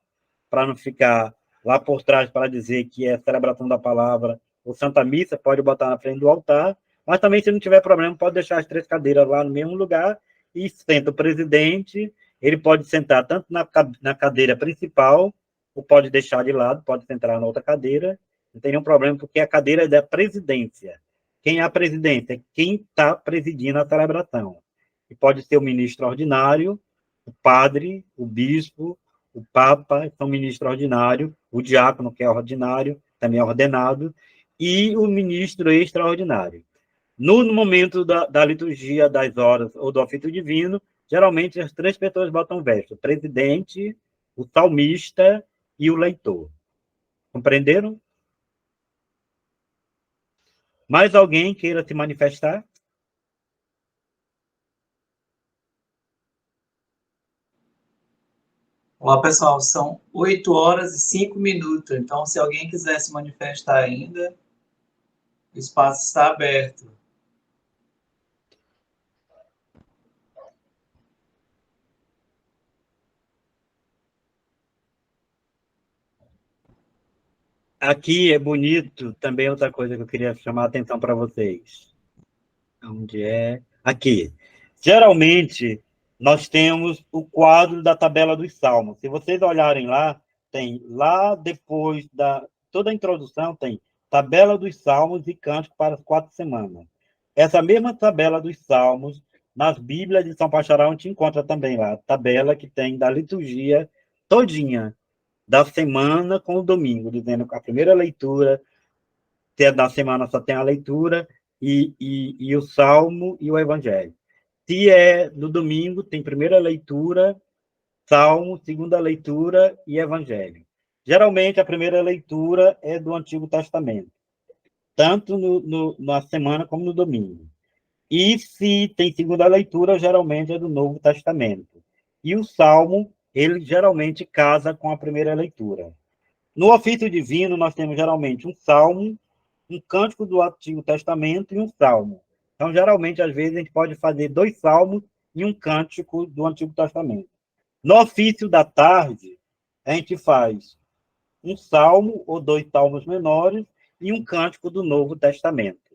para não ficar lá por trás para dizer que é celebração da palavra ou Santa Missa, pode botar na frente do altar, mas também, se não tiver problema, pode deixar as 3 cadeiras lá no mesmo lugar, e senta o presidente, ele pode sentar tanto na cadeira principal, ou pode deixar de lado, pode sentar na outra cadeira, não tem nenhum problema, porque a cadeira é da presidência. Quem é a presidência? É quem está presidindo a celebração. E pode ser o ministro ordinário, o padre, o bispo, o papa, são ministro ordinário, o diácono, que é ordinário, também é ordenado, e o ministro extraordinário. No momento da liturgia das horas ou do ofício divino, geralmente as 3 pessoas botam verso: o presidente, o salmista e o leitor. Compreenderam? Mais alguém queira se manifestar? Olá, pessoal, são 8h05. Então, se alguém quiser se manifestar ainda, o espaço está aberto. Aqui é bonito, também outra coisa que eu queria chamar a atenção para vocês. Onde é? Aqui. Geralmente, nós temos o quadro da tabela dos salmos. Se vocês olharem lá, tem lá depois da toda a introdução, tem tabela dos salmos e cântico para as 4 semanas. Essa mesma tabela dos salmos, nas Bíblias de São Pacharão, a gente encontra também lá, a tabela que tem da liturgia todinha, da semana com o domingo, dizendo que a primeira leitura da semana só tem a leitura e o salmo e o evangelho. Se é no domingo, tem primeira leitura, salmo, segunda leitura e evangelho. Geralmente, a primeira leitura é do Antigo Testamento, tanto na semana como no domingo. E se tem segunda leitura, geralmente é do Novo Testamento. E o salmo, ele geralmente casa com a primeira leitura. No ofício divino, nós temos geralmente um salmo, um cântico do Antigo Testamento e um salmo. Então, geralmente, às vezes, a gente pode fazer 2 salmos e um cântico do Antigo Testamento. No ofício da tarde, a gente faz um salmo ou 2 salmos menores e um cântico do Novo Testamento.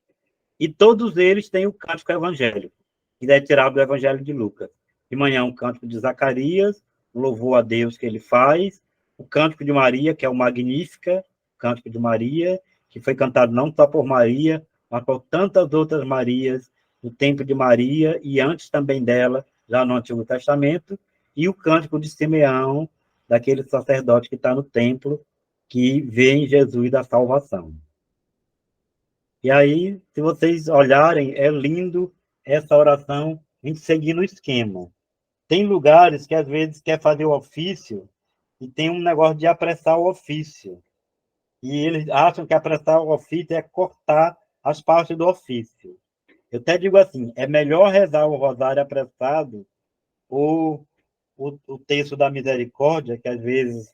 E todos eles têm o cântico evangélico, que é tirado do Evangelho de Lucas. De manhã, um cântico de Zacarias, um louvor a Deus que ele faz, o cântico de Maria, que é o Magnífica, cântico de Maria, que foi cantado não só por Maria, mas por tantas outras Marias, no tempo de Maria e antes também dela, já no Antigo Testamento, e o cântico de Simeão, daquele sacerdote que está no templo, que vê em Jesus a salvação. E aí, se vocês olharem, é lindo essa oração, a gente seguir no esquema. Tem lugares que às vezes quer fazer o ofício e tem um negócio de apressar o ofício. E eles acham que apressar o ofício é cortar as partes do ofício. Eu até digo assim, é melhor rezar o rosário apressado ou o texto da misericórdia, que às vezes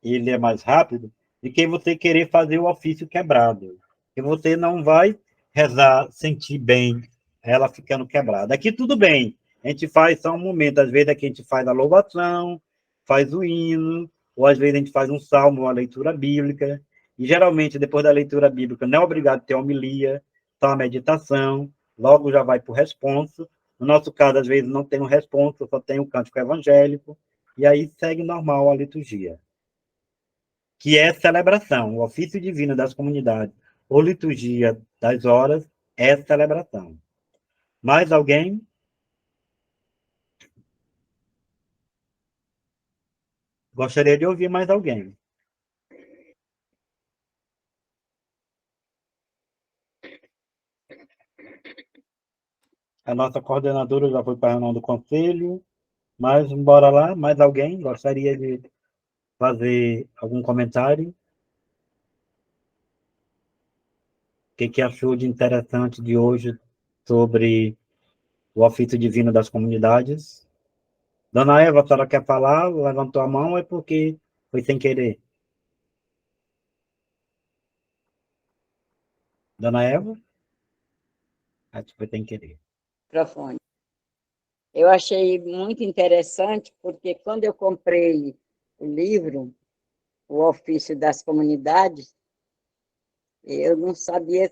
ele é mais rápido, do que você querer fazer o ofício quebrado. E você não vai rezar, sentir bem ela ficando quebrada. Aqui tudo bem, a gente faz só um momento, às vezes aqui a gente faz a louvação, faz o hino, ou às vezes a gente faz um salmo, uma leitura bíblica, e geralmente depois da leitura bíblica não é obrigado a ter homilia, só a meditação, logo já vai para o responso. No nosso caso, às vezes não tem um responso, só tem o cântico evangélico, e aí segue normal a liturgia, que é celebração. O ofício divino das comunidades, ou liturgia das horas, é celebração. Mais alguém? Gostaria de ouvir mais alguém. A nossa coordenadora já foi para a reunião do conselho, mas bora lá. Mais alguém gostaria de fazer algum comentário? O que achou de interessante de hoje sobre o ofício divino das comunidades? Dona Eva, a senhora quer falar? Levantou a mão, é porque foi sem querer. Dona Eva? Acho que foi sem querer. Microfone. Eu achei muito interessante, porque quando eu comprei o livro, O Ofício das Comunidades, eu não sabia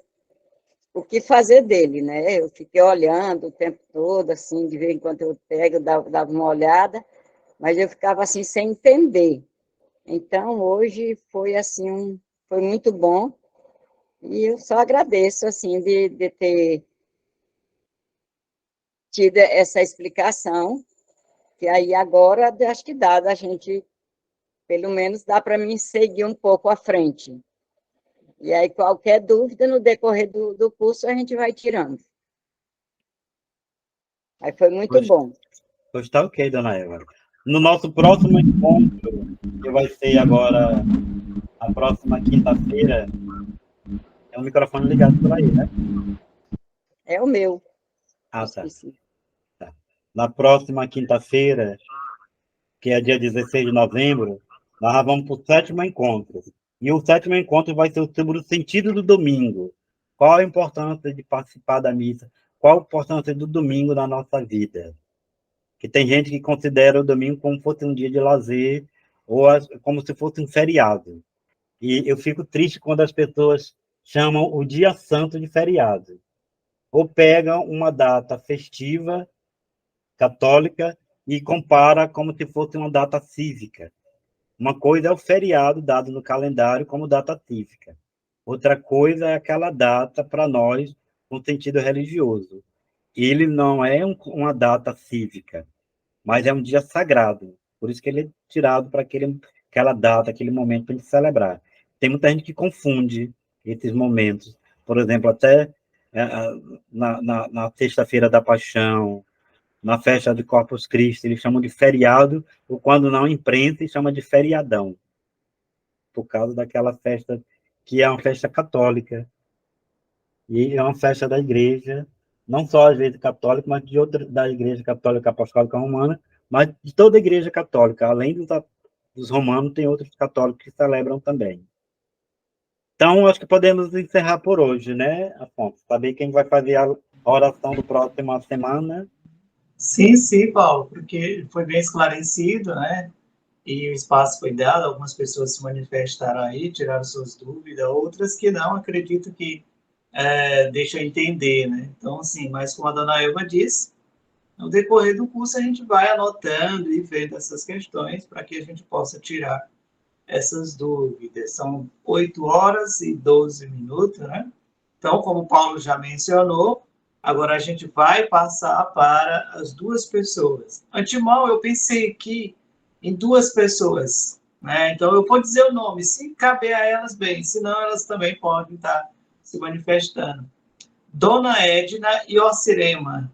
o que fazer dele, né? Eu fiquei olhando o tempo todo, assim, de vez em quando eu pego, dava uma olhada, mas eu ficava assim, sem entender. Então, hoje foi assim, foi muito bom, e eu só agradeço, assim, de ter tido essa explicação, que aí agora acho que dá da gente, pelo menos dá para mim seguir um pouco à frente. E aí, qualquer dúvida, no decorrer do curso, a gente vai tirando. Aí foi muito bom. Pois tá ok, dona Eva. No nosso próximo encontro, que vai ser agora, a próxima quinta-feira, é um microfone ligado por aí, né? É o meu. Ah, tá. Esqueci. Na próxima quinta-feira, que é dia 16 de novembro, nós vamos para o 7º encontro. E o 7º encontro vai ser sobre o sentido do domingo. Qual a importância de participar da missa? Qual a importância do domingo na nossa vida? Que tem gente que considera o domingo como se fosse um dia de lazer, ou como se fosse um feriado. E eu fico triste quando as pessoas chamam o dia santo de feriado. Ou pegam uma data festiva, católica, e compara como se fosse uma data cívica. Uma coisa é o feriado dado no calendário como data cívica. Outra coisa é aquela data, para nós, com sentido religioso. Ele não é uma data cívica, mas é um dia sagrado. Por isso que ele é tirado para aquela data, aquele momento para a gente celebrar. Tem muita gente que confunde esses momentos. Por exemplo, até na Sexta-feira da Paixão, na festa de Corpus Christi, eles chamam de feriado, ou quando não, imprensa, chama de feriadão, por causa daquela festa que é uma festa católica, e é uma festa da igreja, não só às vezes católica, mas de outra, da igreja católica apostólica romana, mas de toda a igreja católica, além dos romanos, tem outros católicos que celebram também. Então, acho que podemos encerrar por hoje, né, Afonso? Saber quem vai fazer a oração do próxima semana. Sim, Paulo, porque foi bem esclarecido, né? E o espaço foi dado, algumas pessoas se manifestaram aí, tiraram suas dúvidas, outras que não, acredito que deixa entender, né? Então, assim, mas como a dona Elba disse, no decorrer do curso a gente vai anotando e vendo essas questões para que a gente possa tirar essas dúvidas. São 8 horas e 12 minutos, né? Então, como o Paulo já mencionou, agora a gente vai passar para as duas pessoas. Antemão, eu pensei aqui em duas pessoas, né? Então, eu vou dizer o nome, se caber a elas bem, senão elas também podem estar se manifestando. Dona Edna e Ocirema,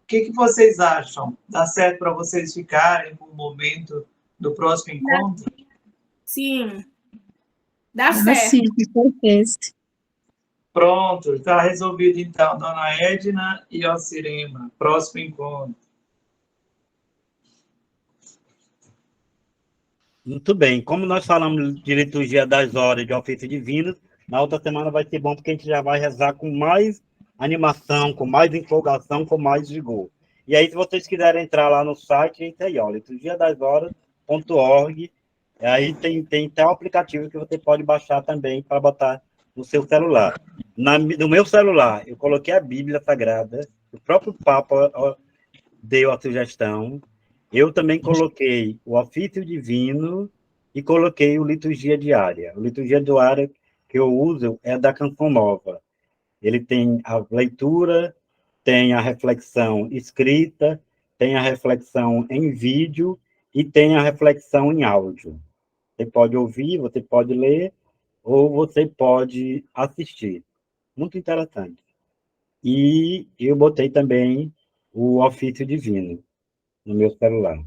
o que vocês acham? Dá certo para vocês ficarem no momento do próximo encontro? Sim, dá certo. Sim, com certeza. Pronto, está resolvido então, Dona Edna e Ocirema. Próximo encontro. Muito bem. Como nós falamos de liturgia das horas de ofício divino, na outra semana vai ser bom porque a gente já vai rezar com mais animação, com mais empolgação, com mais vigor. E aí, se vocês quiserem entrar lá no site, entra aí, ó, liturgiadashoras.org. Aí tem até um aplicativo que você pode baixar também para botar no seu celular. No meu celular, eu coloquei a Bíblia Sagrada, o próprio Papa deu a sugestão. Eu também coloquei o ofício divino e coloquei o liturgia diária. O liturgia diária que eu uso é da Canção Nova. Ele tem a leitura, tem a reflexão escrita, tem a reflexão em vídeo e tem a reflexão em áudio. Você pode ouvir, você pode ler, ou você pode assistir. Muito interessante. E eu botei também o ofício divino no meu celular.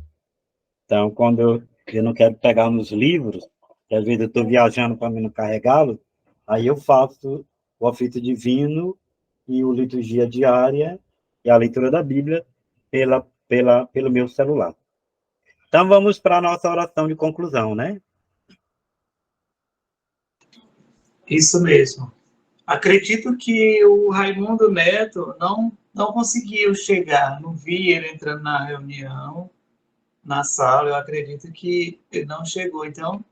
Então, quando eu não quero pegar nos livros, que às vezes eu estou viajando para mim não carregá-los, aí eu faço o ofício divino e o liturgia diária e a leitura da Bíblia pelo meu celular. Então, vamos para a nossa oração de conclusão, né? Isso mesmo. Acredito que o Raimundo Neto não conseguiu chegar, não vi ele entrando na reunião, na sala, eu acredito que ele não chegou. Então,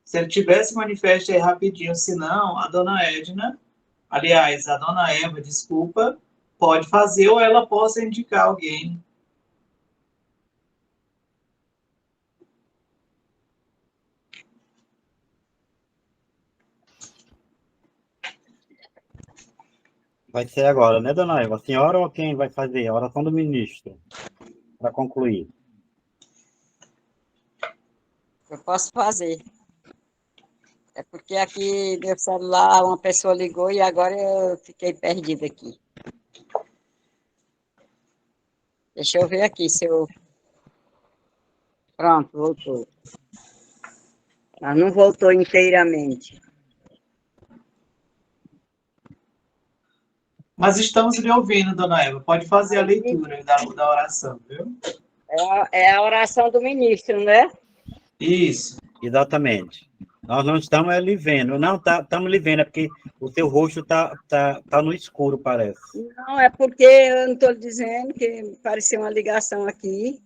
se ele tivesse manifesto aí rapidinho, se não, a dona Edna, aliás, a dona Eva, desculpa, pode fazer ou ela possa indicar alguém. Vai ser agora, né, dona Eva? A senhora ou quem vai fazer a oração do ministro para concluir? Eu posso fazer. É porque aqui meu celular, uma pessoa ligou e agora eu fiquei perdida aqui. Deixa eu ver aqui se eu... Pronto, voltou. Mas não voltou inteiramente. Mas estamos lhe ouvindo, dona Eva. Pode fazer a leitura da oração, viu? É a oração do ministro, né? Isso. Exatamente. Nós não estamos lhe vendo. Não, estamos lhe vendo, é porque o teu rosto tá no escuro, parece. Não, é porque eu não estou dizendo que parecia uma ligação aqui.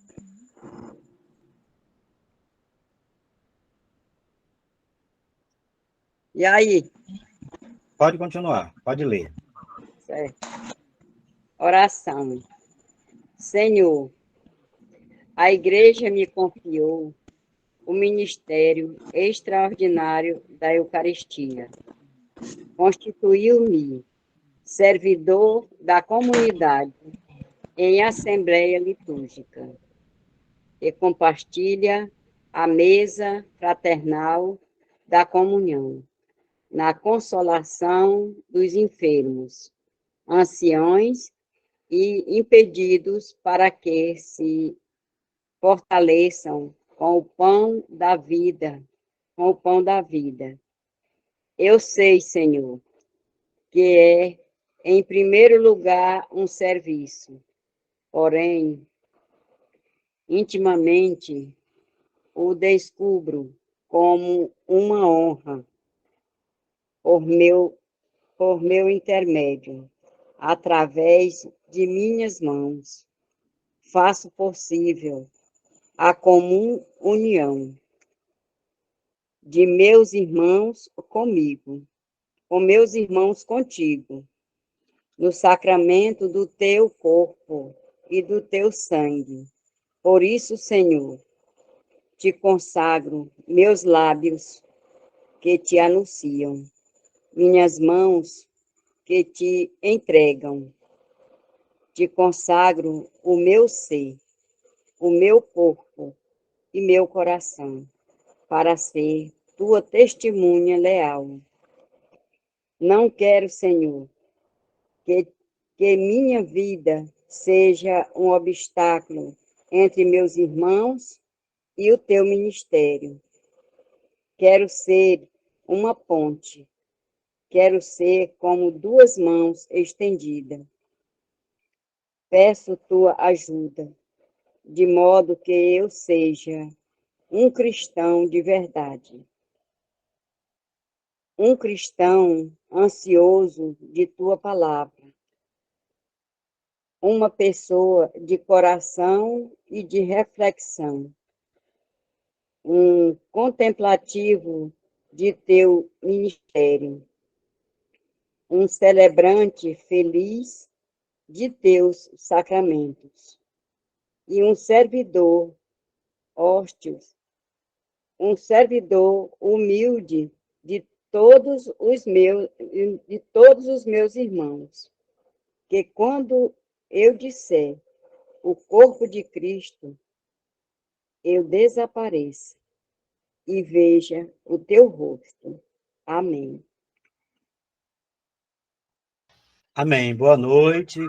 E aí? Pode continuar, pode ler. Certo. Oração. Senhor, a igreja me confiou o ministério extraordinário da Eucaristia. Constituiu-me servidor da comunidade em assembleia litúrgica, que compartilha a mesa fraternal da comunhão, na consolação dos enfermos, anciões e impedidos, para que se fortaleçam com o pão da vida, com o pão da vida. Eu sei, Senhor, que é, em primeiro lugar, um serviço, porém, intimamente, o descubro como uma honra por meu intermédio, através de minhas mãos. Faço possível a comum união de meus irmãos comigo, com meus irmãos contigo, no sacramento do teu corpo e do teu sangue. Por isso, Senhor, te consagro meus lábios que te anunciam, minhas mãos que te entregam. Te consagro o meu ser, o meu corpo e meu coração, para ser tua testemunha leal. Não quero, Senhor, que minha vida seja um obstáculo entre meus irmãos e o teu ministério. Quero ser uma ponte, quero ser como duas mãos estendidas. Peço tua ajuda, de modo que eu seja um cristão de verdade. Um cristão ansioso de tua palavra. Uma pessoa de coração e de reflexão. Um contemplativo de teu ministério. Um celebrante feliz de teus sacramentos. E um servidor hóstios, um servidor humilde de todos os meus irmãos, que quando eu disser o corpo de Cristo, eu desapareça e veja o teu rosto. Amém. Amém. Boa noite.